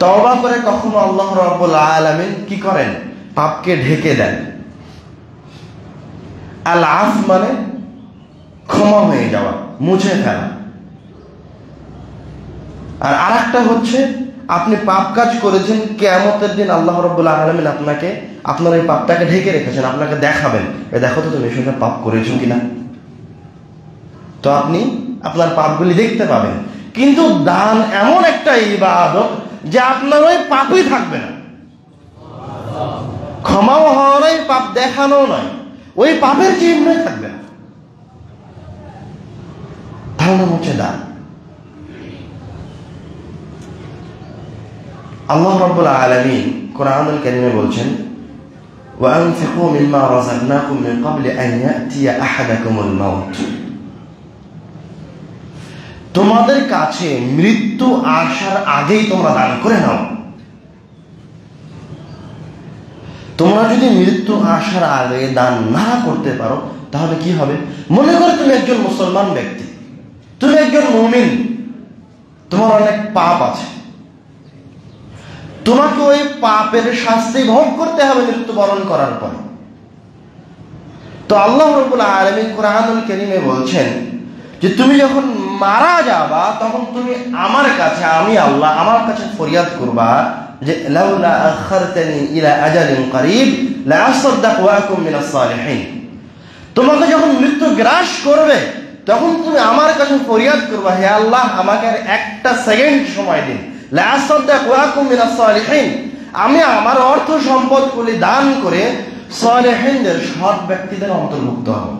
তওবা করে কখনো আল্লাহ রাব্বুল আলামিন কি করেন? পাপকে ঢেকে দেন। আল আফ মানে ক্ষমা হয়ে যাওয়া, মুছে ফেলা। আর আরেকটা হচ্ছে আপনি পাপ কাজ করেছেন, কিয়ামতের দিন আল্লাহ রাব্বুল আলামিন আপনাকে আপনার এই পাপটাকে ঢেকে রেখেছেন, আপনাকে দেখাবেন, দেখো তো তুমি এই সঙ্গে পাপ করেছো কিনা। তো আপনি আপনার পাপগুলি দেখতে পাবেন। কিন্তু দান এমন একটা ইবাদত যে আপনার ওই পাপই থাকবে না, ক্ষমাও হওয়া নয়, পাপ দেখানো নয়, ওই পাপের চিহ্নই থাকবে না। তার নাম হচ্ছে দান। আল্লাহ রাব্বুল আলামিন কোরআনুল কারীমে বলছেন, ওয়ানফিকু মিম্মা রাযাকনাকুম মিন ক্বাবলি আন ইয়াতিয়া আহাদাকুমুল মাউত। তোমাদের কাছে মৃত্যু আসার আগেই তোমরা দান করে নাও। তোমরা যদি মৃত্যু আসার আগে দান না করতে পারো তাহলে কি হবে? মনে করো তুমি একজন মুসলমান ব্যক্তি, তুমি একজন মুমিন, তোমার অনেক পাপ আছে, তোমাকে ওই পাপের শাস্তি ভোগ করতে হবে মৃত্যুবরণ করার পর। তো আল্লাহ রাব্বুল আলামিন কোরআনুল কারীমে বলছেন যে তুমি যখন মারা যাবা তখন তুমি আমার কাছে, আমি আল্লাহ আমার কাছে ফরিয়াদ করবা যে লাউলা আখারতানি ইলা আজালিন করিব লা আসাদদাকু ওয়া আকুম মিনাস সালিহিন। তোমাকে যখন মৃত্যু গ্রাস করবে তখন তুমি আমার কাছে ফরিয়াদ করবা, হে আল্লাহ আমাকে আর একটা সেকেন্ড সময় দিন, লা আসাদদাকু ওয়া আকুম মিনাস সালিহিন, আমি আমার অর্থ সম্পদগুলি দান করে সালেহিনদের, সৎ ব্যক্তিদের অন্তর্ভুক্ত হব।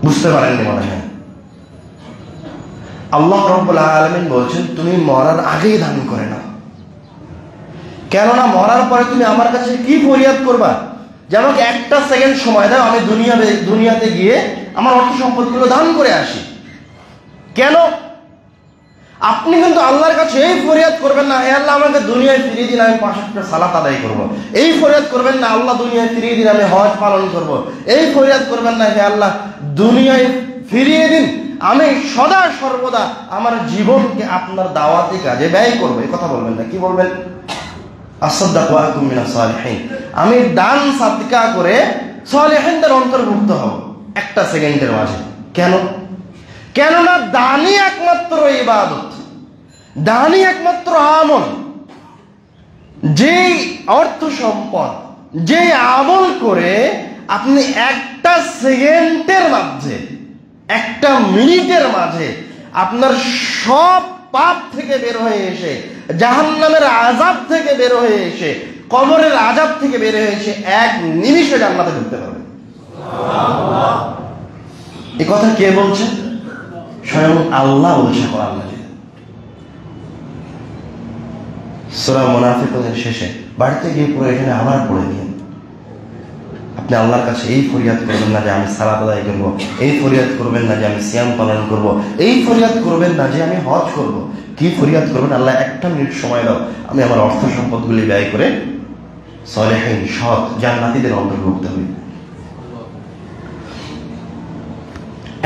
বুঝতে পারেননি মনে হয়? আল্লাহ রাব্বুল আলামিন বলছেন তুমি মরার আগেই দান করে নাও। কেননা মরার পরে তুমি আমার কাছে কি ফরিয়াদ করবা যে আমাকে একটা সেকেন্ড সময় দাও, আমি দুনিয়াতে গিয়ে আমার অর্থ সম্পদগুলো দান করে আসি। কেন? আপনি কিন্তু আল্লাহর কাছে এই ফরিয়াদ করবেন না, হে আল্লাহ আমাকে দুনিয়ায় ফিরিয়ে দিন, আমি 5 ওয়াক্ত সালাত আদায় করব। এই ফরিয়াদ করবেন না, আল্লাহ দুনিয়ায় ফিরিয়ে দিন, আমি হজ পালন করব। এই ফরিয়াদ করবেন না, হে আল্লাহ দুনিয়ায় ফিরিয়ে দিন, আমি সদা সর্বদা আমার জীবনকে আপনার দাওয়াতি কাজে ব্যয় করব। এই কথা বলবেন না, কি বলবেন? আসাদদাকু ওয়া আকুম মিনাস সালিহিন, আমি দান সাদকা করে সালেহিনদের অন্তর্ভুক্ত হব একটা সেকেন্ডের মাঝে। কেন? কেননা দানই একমাত্র ইবাদত, দানই একমাত্র আমল, যেই অর্থ সম্পদ, যে আমল করে আপনি একটা সেকেন্ডের মাঝে, একটা মিনিটের মাঝে আপনার সব পাপ থেকে বের হয়ে এসে, জাহান্নামের আযাব থেকে বের হয়ে এসে, কবরের আযাব থেকে বের হয়ে এসে এক নিমিষে জান্নাতে ঢুকতে পারবে। এই কথা কে বলছে? স্বয়ং আল্লাহ বলছে কোরআন মাজিদে। সূরা মুনাফিকুনের শেষে বাড়িতে গিয়ে পড়ে এখানে আবার পড়ে নিন। আপনি আল্লাহর কাছে এই ফরিয়াদ করবেন না যে আমি সালাত আদায় করবো, এই ফরিয়াদ করবেন না যে আমি সিয়াম পালন করব, এই ফরিয়াদ করবেন না যে আমি হজ করব। কি ফরিয়াদ করবেন? আল্লাহ একটা মিনিট সময় দাও, আমি আমার অর্থ সম্পদগুলি ব্যয় করে সালেহিন, সৎ জান্নাতীদের অন্তর্ভুক্ত হই।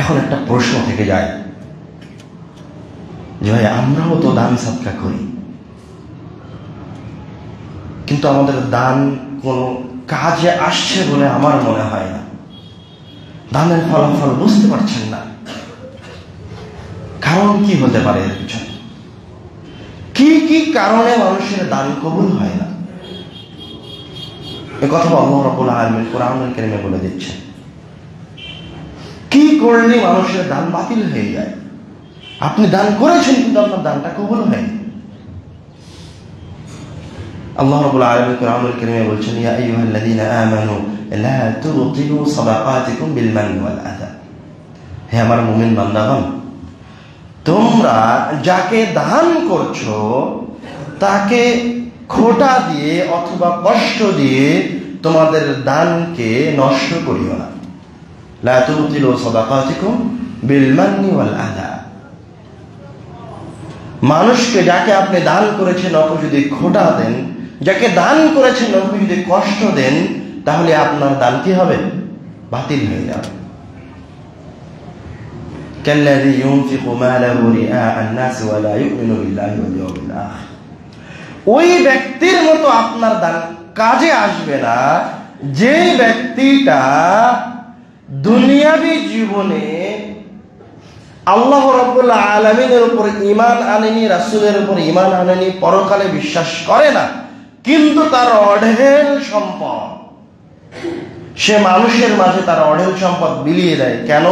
এখন একটা প্রশ্ন থেকে যায় যে ভাই আমরাও তো দান সাদকা করি, কিন্তু আমাদের দান কোনো কাজে আসছে বলে আমার মনে হয় না। দানের ফলাফল বুঝতে পারছেন না, কারণ কি হতে পারে? এর পিছনে কি কি কারণে মানুষের দান কবুল হয় না? এ কথা আল্লাহ রাব্বুল আলামিন কোরআনুল কারীমে বলে দিচ্ছেন। কি করলে মানুষের দান বাতিল হয়ে যায়? আপনি দান করেছেন কিন্তু আপনার দানটা কবুল হয়নি। আল্লাহ রাব্বুল আলামিন কোরআনুল কারীমে বলছেন, ইয়া আইয়ুহাল্লাযীনা আমানু লা তুবতিলু সাদাকাতিকুম বিল মান্নি ওয়াল আযা। হে আমার মুমিন বান্দাগণ, তোমরা যাকে দান করছো তাকে খোঁটা দিয়ে অথবা কষ্ট দিয়ে তোমাদের দানকে নষ্ট করিও না। লা তুবতিলু সাদাকাতিকুম বিল মান্নি ওয়াল আযা। মানুষকে, যাকে আপনি দান করেছেন ওকে যদি খোঁটা দেন, যাকে দান করেছেন ওকে যদি কষ্ট দেন, তাহলে আপনার দান কি হবে? বাতিল হয়ে যাবে। কাল্লাযী ইউনফিকু মালাহু রিআআ আন-নাস ওয়া লা ইউমিনু বিল্লাহি ওয়াল ইয়াউমিল আখির। ওই ব্যক্তির মতো আপনার দান কাজে আসবে না যে ব্যক্তিটা দুনিয়াবী জীবনে আল্লাহ রাব্বুল আলামিনের উপর ঈমান আনেনি, রাসূলের উপর ঈমান আনেনি, পরকালে বিশ্বাস করে না, কিন্তু তার অঢেল সম্পদ, সে মানুষের মাঝে তার অঢেল সম্পদ বিলিয়ে দেয়। কেন?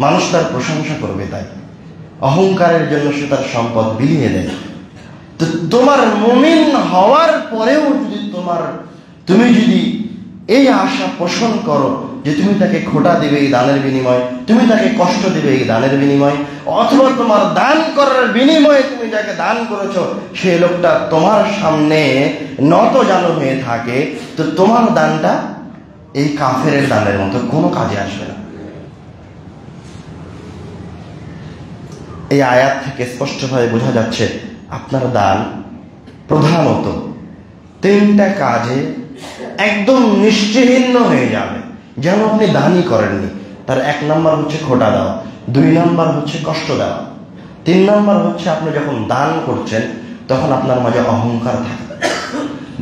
মানুষ তার প্রশংসা করবে তাই। অহংকারের জন্য সে তার সম্পদ বিলিয়ে দেয়। তো তোমার মুমিন হওয়ার পরেও যদি তুমি যদি এই আশা পোষণ করো যে তুমি তাকে খোটা দিবে এই দানের বিনিময়, তুমি তাকে কষ্ট দিবে এই দানের বিনিময়, অথবা তোমার দান করার বিনিময়ে তুমি যাকে দান করেছো সে লোকটা তোমার সামনে নত জানু হয়ে থাকে, তো তোমার দানটা এই কাফেরের দানের মতো কোনো কাজে আসবে না। এই আয়াত থেকে স্পষ্টভাবে বোঝা যাচ্ছে আপনার দান প্রধানত 3টা কাজে একদম নিশ্চিহ্ন হয়ে যাবে। যেন আপনি দানই করেননি, তার 1 নম্বর হচ্ছে খোটা দেওয়া, 2 নম্বর হচ্ছে কষ্ট দেওয়া, 3 নম্বর হচ্ছে আপনি যখন দান করছেন তখন আপনার মাঝে অহংকার থাকবে।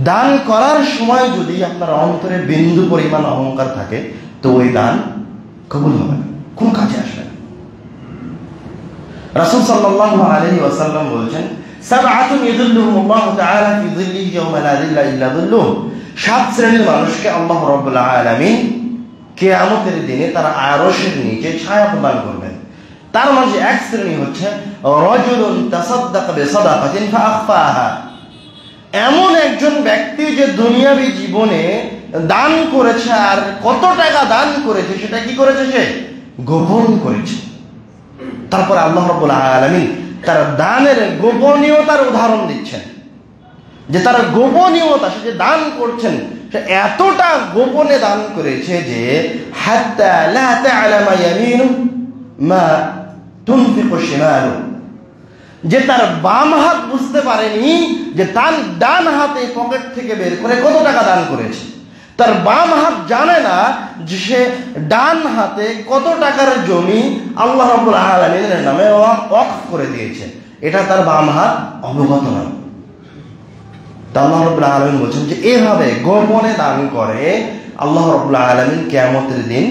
দান করার সময় যদি আপনার অন্তরে বিন্দু পরিমাণ অহংকার থাকে তো ওই দান কবুল হবে না, কোন কাজে আসবে না। রাসূল সাল্লাল্লাহু আলাইহি ওয়াসাল্লাম বলেছেন, সাবআতুন ইয়াযিল্লুহুমুল্লাহু তাআলা ফি যিল্লিহি ইয়াওমা লা যিল্লা ইল্লা যিল্লুহু। 7 শ্রেণীর মানুষকে আল্লাহ রাব্বুল আলামিন কিয়ামতের দিনে তার আরশের নিচে ছায়া প্রদান করবেন। তার মাঝে 1 শ্রেণী হচ্ছে রাজুলুন তাসাদ্দাকা বিসাদাকাতিন ফাআখফাহা। এমন একজন ব্যক্তি যে দুনিয়াবী জীবনে দান করেছে, আর কত টাকা দান করেছে সেটা কি করেছে, সে গোপন করেছে। তারপর আল্লাহ রাব্বুল আলামিন তার দানের গোপনীয়তার উদাহরণ দিচ্ছেন, যে তার গোপনীয়তা, সে যে দান করছেন সে এতটা গোপনে দান করেছে যে হাত্তা লা তা'লামা ইয়ামিনু মা তুনফিকু শিমালু, যে তার বাম হাত বুঝতে পারেনি যে তার ডান হাতে পকেট থেকে বের করে কত টাকা দান করেছে। তার বাম হাত জানে না যে সে ডান হাতে কত টাকার জমি আল্লাহ রাব্বুল আলামিনের নামে ওয়াকফ করে দিয়েছে, এটা তার বাম হাত অবগত নয়। আল্লাহ রাব্বুল আলামিন বলছেন যে এভাবে গোপনে দান করে আল্লাহ রাব্বুল আলামিন কিয়ামতের দিন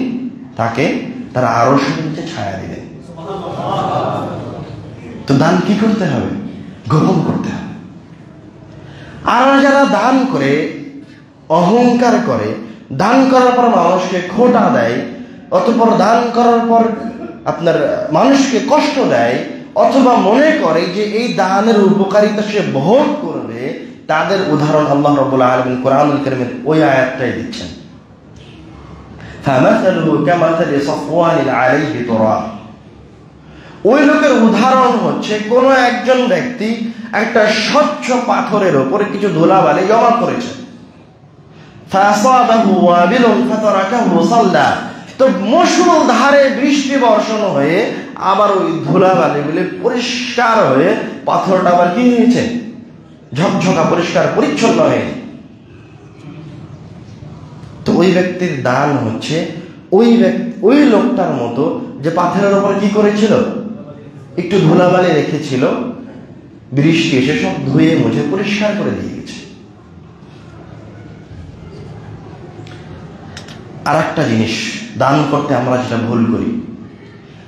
তাকে তার আরশের নিচে ছায়া দিবেন। তো দান কি করতে হবে? গোপন করতে হবে। আর যারা দান করে অহংকার করে, দান করার পর মানুষকে খোটা দেয়, অতঃপর দান করার পর আপনার মানুষকে কষ্ট দেয়, অথবা মনে করে যে এই দানের উপকারিতা সে ভোগ করবে, তাদের উদাহরণ আল্লাহ রাব্বুল আলামিন কোরআনুল কারীমের ওই আয়াতটাই দিচ্ছেন, ফামাসালুহু কামাসালি সাফওয়ানিন আলাইহি তুরাব। ওই লোকের উদাহরণ হচ্ছে কোন একজন ব্যক্তি একটা স্বচ্ছ পাথরের উপরে কিছু ধুলাবালি জমা করেছে, ফাসাবাহু ওয়াবিলুন ফাতারাকাহু মুসাল্লা। তো মুষলধারে বৃষ্টি বর্ষণ হয়ে আবার ওই ধুলাবালিগুলি পরিষ্কার হয়ে পাথরটা আবার কি হয়েছে, ঝকঝকা পরিষ্কার পরিচ্ছন্ন হয়ে। তো ওই ব্যক্তির দান হচ্ছে ওই লোকটার মতো যে পাথরের উপরে কি করেছিল, একটু ধুলাবালি রেখেছিল, বৃষ্টি এসে সব ধুয়ে মুছে পরিষ্কার করে দিয়ে গেছে। আর একটা জিনিস দান করতে আমরা যেটা ভুল করি,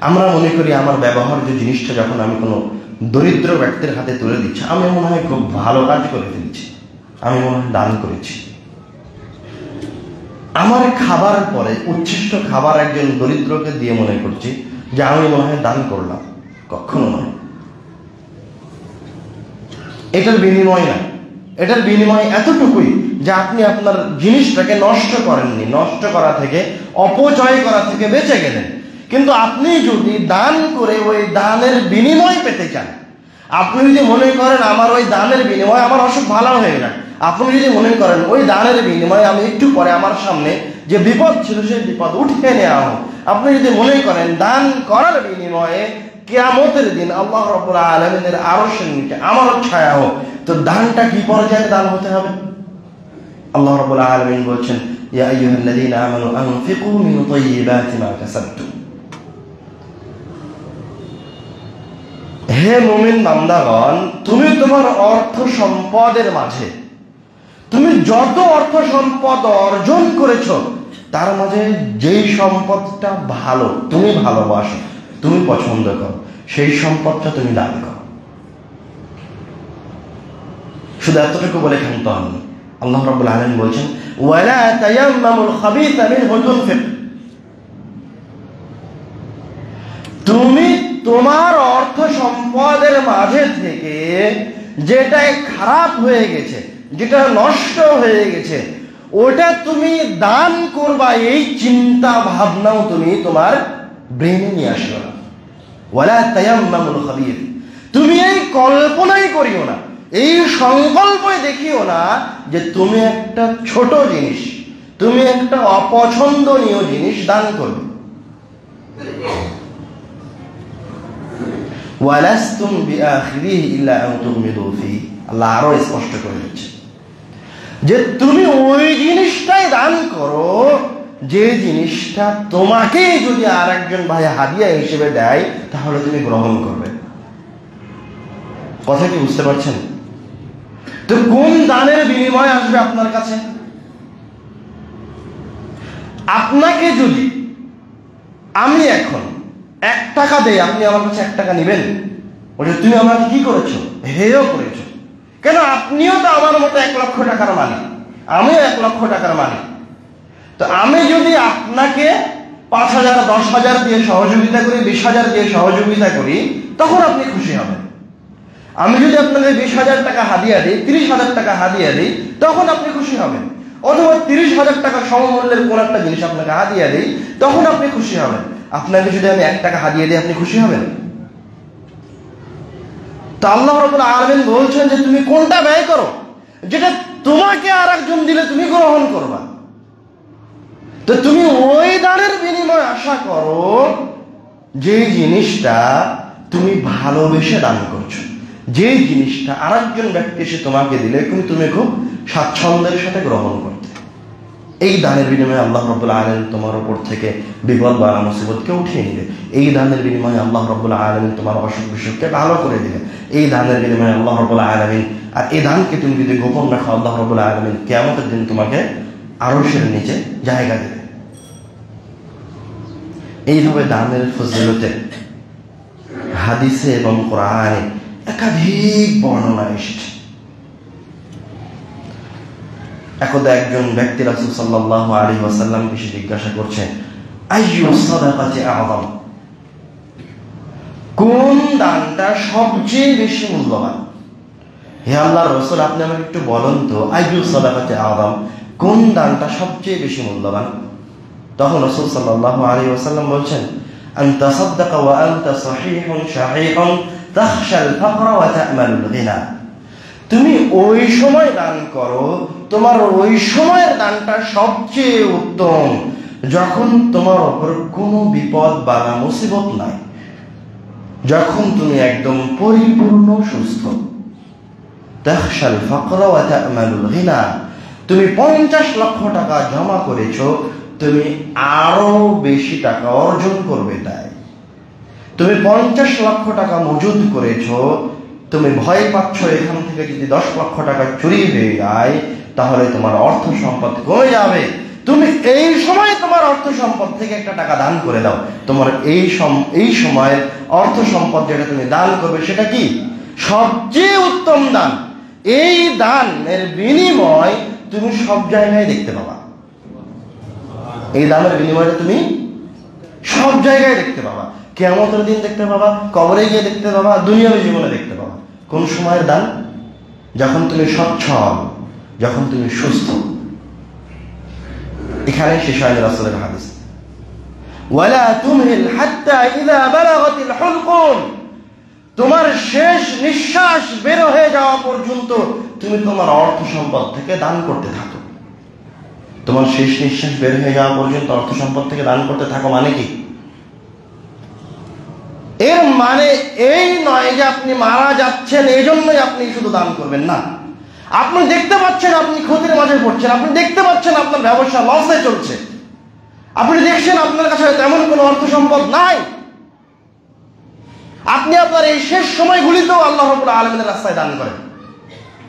আমরা মনে করি আমার ব্যবহার্য জিনিসটা যখন আমি কোনো দরিদ্র ব্যক্তির হাতে তুলে দিচ্ছি, আমি মনে হয় খুব ভালো কাজ করে ফেলেছি, আমি মনে হয় দান করেছি। আমার খাবার পরে উচ্ছিষ্ট খাবার একজন দরিদ্রকে দিয়ে মনে করছি যে আমি মনে হয় দান করলাম, কখনো নয়। এটার বিনিময় না, এটার বিনিময় এতটুকুই যে আপনি আপনার জিনিসটাকে নষ্ট করেননি, নষ্ট করা থেকে, অপচয় করা থেকে বেঁচে গেলেন। কিন্তু আপনি যদি দান করে ওই দানের বিনিময় পেতে চান, আপনি যদি মনে করেন আমার ওই দানের বিনিময় আমার অসুখ ভালো হয়ে যায়, আপনি যদি মনে করেন ওই দানের বিনিময়ে আমি একটু পরে আমার সামনে যে বিপদ ছিল সেই বিপদ উঠিয়ে নেওয়া হোক, আপনি যদি মনে করেন দান করার বিনিময়ে কিয়ামতের দিন আল্লাহ রাব্বুল আলামিনের আরশের নিচে আমার ছায়া হোক, তো দানটা কি পর্যায়ে দান হতে হবে? আল্লাহ রাব্বুল আলামিন বলছেন, ইয়া আইয়ুহাল্লাযীনা আমানু আনফিকু মিন তাইয়্যিবাতি মা কাসাবতুম। হে মুমিন বান্দাগণ, তুমি তোমার অর্থ সম্পদের মাঝে তুমি যত অর্থ সম্পদ অর্জন করেছো তার মাঝে যেই সম্পদটা ভালো, তুমি ভালোবাসো, তুমি পছন্দ করো, সেই সম্পদটা তুমি দান করো। শুধু এতটুকু বলে ক্ষান্ত হননি। আল্লাহ রাব্বুল আলামিন বলছেন, ওয়ালা তায়াম্মামুল খাবিসা মিনহু তুনফিক। তুমি তোমার অর্থ সম্পদের মাঝে থেকে যেটা খারাপ হয়ে গেছে, যেটা নষ্ট হয়ে গেছে, ওটা তুমি দান করবা, এই চিন্তা ভাবনাও তুমি তোমার ব্রেনে নিয়ে আসো না। ওয়ালা তায়াম্মামুল খাবীথ, তুমি এই কল্পনাই করিও না, এই সংকল্পই দেখিও না যে তুমি একটা ছোট জিনিস, তুমি একটা অপছন্দনীয় জিনিস দান করবে। ওয়ালাস্তুম বিআখিরিহি ইল্লা আন তুগমিদু ফীহি, আল্লাহ আরো স্পষ্ট করে দিচ্ছে যে তুমি ওই জিনিসটাই দান করো যে জিনিসটা তোমাকে যদি আর একজন ভাই হাদিয়া হিসেবে দেয় তাহলে তুমি গ্রহণ করবে। কথা কি বুঝতে পারছেন? তো কোন দানের বিনিময় আসবে আপনার কাছে? আপনাকে যদি আমি এখন 1 টাকা দেই, আপনি আমার কাছে 1 টাকা নেবেন? বলে তুমি আমাকে কি করেছো? হেয় করেছো। কেন? আপনিও তো আমার মতো 1 লক্ষ টাকার মালিক, আমিও 1 লক্ষ টাকার মালিক। তো আমি যদি আপনাকে 5,000 10,000 দিয়ে সহযোগিতা করি, 20,000 দিয়ে সহযোগিতা করি, তখন আপনি খুশি হবেন। আমি যদি আপনাকে 20,000 টাকা হাদিয়া দিই, 30,000 টাকা হাদিয়া দিই, তখন আপনি খুশি হবেন। অথবা 30,000 টাকা সমমূল্যের কোন একটা জিনিস আপনাকে হাদিয়া দিই, তখন আপনি খুশি হবেন। আপনাকে যদি আমি 1 টাকা হাদিয়া দিই, আপনি খুশি হবেন? তো আল্লাহ রাব্বুল আলামিন বলছেন যে তুমি কোনটা ব্যয় করো যেটা তোমাকে আর একজন দিলে তুমি গ্রহণ করবা। তো তুমি ওই দানের বিনিময় আশা করো যে জিনিসটা তুমি ভালোবেসে দান করছো, যে জিনিসটা আর একজন ব্যক্তি এসে তোমাকে দিলে তুমি খুব স্বাচ্ছন্দ্যের সাথে গ্রহণ করতে। এই দানের বিনিময়ে আল্লাহ রাব্বুল আলামিন তোমার উপর থেকে বিপদ বা মুসিবতকে উঠিয়ে নিবে। এই দানের বিনিময়ে আল্লাহ রাব্বুল আলামিন তোমার অসুখ বিসুখকে ভালো করে দিবে। এই দানের বিনিময়ে আল্লাহ রাব্বুল আলামিন, আর এই দানকে তুমি যদি গোপন রাখো, আল্লাহ রাব্বুল আলামিন কিয়ামতের দিন তোমাকে আরশের নিচে জায়গা দেবে। এইভাবে দানের ফজিলতে হাদিসে এবং কোরআনে একাধিক বর্ণনা এসেছে। একদা একজন ব্যক্তি রাসূল সাল্লাল্লাহু আলাইহি ওয়াসাল্লামকে জিজ্ঞাসা করছেন, আইয়ু সাদাকাতি আযম, কোন দানটা সবচেয়ে বেশি মূল্যবান? হে আল্লাহর রাসূল, আপনি আমাকে একটু বলুন তো, আইয়ু সাদাকাতি আযম, কোন দানটা সবচেয়ে বেশি মূল্যবান? তখন রাসূল সাল্লাল্লাহু আলাইহি ওয়াসাল্লাম বলছেন, আন তাসাদদাকা ওয়া আনতা সাহিহুন শাহীহুন তাখশাল ফাকরা ওয়া তা'মালুল গিনা। তুমি ওই সময় দান করো, তোমার ওই সময়ের দানটা সবচেয়ে উত্তম যখন তোমার উপর কোনো বিপদ বা মুসিবত নাই, যখন তুমি একদম পরিপূর্ণ সুস্থ। তাখশাল ফাকরা ওয়া তা'মালুল গিনা, তুমি 50 লক্ষ টাকা জমা করেছো, তুমি আরো বেশি টাকা অর্জন করবে। তাই তুমি 50 লক্ষ টাকা মজুদ করেছো, তুমি ভয় পাচ্ছ এখান থেকে যদি 10 লক্ষ টাকা চুরি হয়ে যায় তাহলে তোমার অর্থ সম্পদ কমে যাবে। তুমি এই সময় তোমার অর্থ সম্পদ থেকে 1 টাকা দান করে দাও। তোমার এই সময়ের অর্থ সম্পদ যেটা তুমি দান করবে সেটা কি? সবচেয়ে উত্তম দান। এই দানের বিনিময় তুমি সব জায়গায় দেখতে পাবা। এই দানের বিনিময়টা তুমি সব জায়গায় দেখতে পাবা। কিয়ামতের দিন দেখতে পাবা, কবরে গিয়ে দেখতে পাবা, দুনিয়ার জীবনে দেখতে পাবা। কোন সময়ের দান? যখন তুমি সচ্ছল, যখন তুমি সুস্থ। এখানে শেষ হয় রাসূলের হাদিস, ওয়ালা তুমহিল হাত্তা ইযা বালাগাতিল হুলকুম, তোমার শেষ নিঃশ্বাস বের হয়ে যাওয়া পর্যন্ত তুমি তোমার অর্থ সম্পদ থেকে দান করতে থাকো। তোমার শেষ নিঃশ্বাস বের হয়ে যাওয়া পর্যন্ত অর্থ সম্পদ থেকে দান করতে থাকো মানে কি? এর মানে এই নয় যে আপনি মারা যাচ্ছেন এই জন্যই আপনি শুধু দান করবেন না। আপনি দেখতে পাচ্ছেন আপনি ক্ষতির মাঝে পড়ছেন, আপনি দেখতে পাচ্ছেন আপনার ব্যবসা লসে চলছে, আপনি দেখছেন আপনার কাছে তেমন কোনো অর্থ সম্পদ নাই, আপনি আপনার এই শেষ সময়গুলিতেও আল্লাহ রাব্বুল আলামিনের রাস্তায় দান করেন,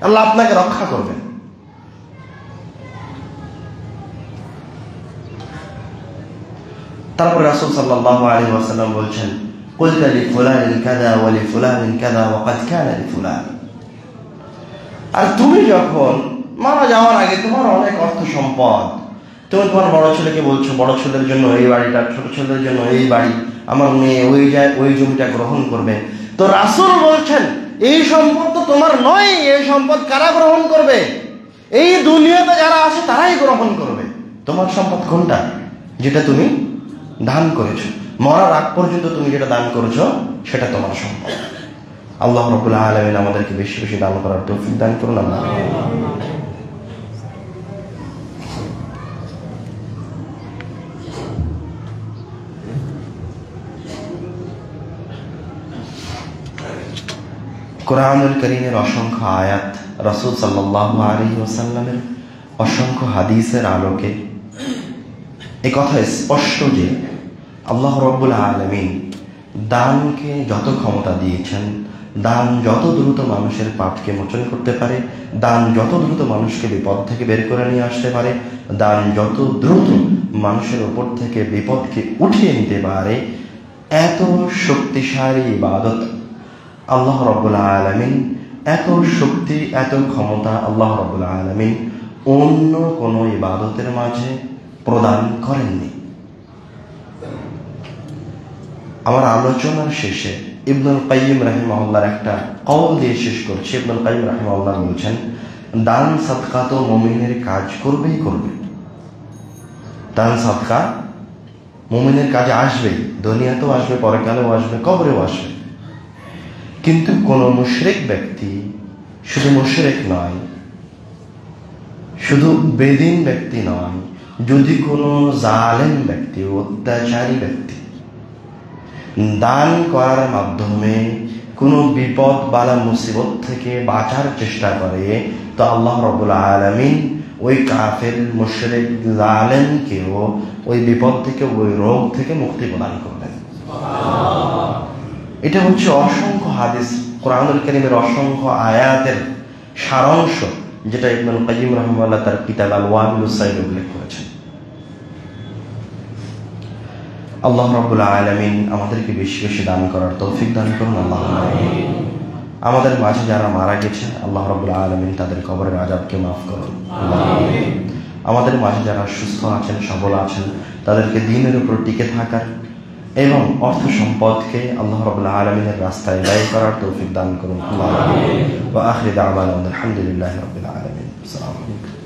আল্লাহ আপনাকে রক্ষা করবেন। তারপর রাসূল সাল্লাল্লাহু আলাইহি ওয়াসাল্লাম বলছেন, কুলতা লিফুলানিন কাযা ওয়া লিফুলানিন কাযা ওয়া ক্বাদ কানা লিফুলান। আর তুমি যখন মারা যাওয়ার আগে তোমার অনেক অর্থ সম্পদ, তুমি তোমার বড় ছেলেকে বলছো বড় ছেলের জন্য এই বাড়িটা, ছোট ছেলের জন্য এই বাড়ি, আমার মেয়ে ওই জমিটা গ্রহণ করবে। তো রাসূল বলছেন এই সম্পদ তো তোমার নয়, এই সম্পদ কারা গ্রহণ করবে? এই দুনিয়াতে যারা আছে তারাই গ্রহণ করবে। তোমার সম্পদ কোনটা? যেটা তুমি দান করেছো, মরার আগ পর্যন্ত তুমি যেটা দান করেছো সেটা তোমার সম্পদ। আল্লাহ রাব্বুল আলামিন আমাদেরকে বেশি বেশি দান করার তৌফিক দান করুন। আল্লাহ কোরআনুল কারীমের অসংখ্য আয়াত, রাসূল সাল্লাল্লাহু আলাইহি ওয়াসাল্লামের অসংখ্য হাদিসের আলোকে এই কথা স্পষ্ট যে আল্লাহ রাব্বুল আলামিন দানকে যত ক্ষমতা দিয়েছেন, দান যত দ্রুত মানুষের পাপকে মোচন করতে পারে, দান যত দ্রুত মানুষকে বিপদ থেকে বের করে নিয়ে আসতে পারে, দান যত দ্রুত মানুষের উপর থেকে বিপদকে উঠিয়ে নিতে পারে, এত শক্তিশালী ইবাদত আল্লাহ রাব্বুল আলামিন, এত শক্তি এত ক্ষমতা আল্লাহ রাব্বুল আলামিন অন্য কোনো ইবাদতের মাঝে প্রদান করেননি। আমার আলোচনার শেষে ইবনুল কাইয়িম রাহিমাহুল্লাহর একটা কওল দিয়ে শেষ করছি। ইবনুল কাইয়িম রাহিমাহুল্লাহ বলছেন, দান সাদকা তো মুমিনের কাজ করবেই করবে। দান সাদকা মুমিনের কাজে আসবেই, দুনিয়াতেও আসবে, পরকালেও আসবে, কবরেও আসবে। কিন্তু কোন মুশরিক ব্যক্তি, শুধু মুশরিক নয়, শুধু বেদিন ব্যক্তি নয়, যদি কোনো জালেম ব্যক্তি, অত্যাচারী ব্যক্তি দান করার মাধ্যমে কোনো বিপদ বালা মুসিবত থেকে বাঁচার চেষ্টা করে, তো আল্লাহ রাব্বুল আলামিন ওই কাফের মুশরিক জালেমকেও ওই বিপদ থেকে, ওই রোগ থেকে মুক্তি প্রদান করবেন। এটা হচ্ছে অসংখ্য হাদিস, কোরআনুল কারীমের অসংখ্য আয়াতের সারাংশ, যেটা ইবনুল কাইয়িম রাহিমাহুল্লাহ তার কিতাব আল ওয়াবিলুস সাইয়্যিদ উল্লেখ করেছেন। আল্লাহ রাব্বুল আলামিন আমাদেরকে বেশি বেশি দান করার তৌফিক দান করুন। আল্লাহ আমাদের মাঝে যারা মারা গেছে, আল্লাহ রাব্বুল আলামিন তাদের কবরের আযাবকে মাফ করুন। আমাদের মাঝে যারা সুস্থ আছেন, সবল আছেন, তাদেরকে দ্বীনের উপর টিকে থাকার এবং অর্থ সম্পদকে আল্লাহ রাব্বুল আলামিনের রাস্তায় ব্যয় করার তৌফিক দান করুন। আল্লাহ ওয়া আখিরু দাওয়ানা আলহামদুলিল্লাহি রাব্বিল আলামিন। আসসালামু আলাইকুম।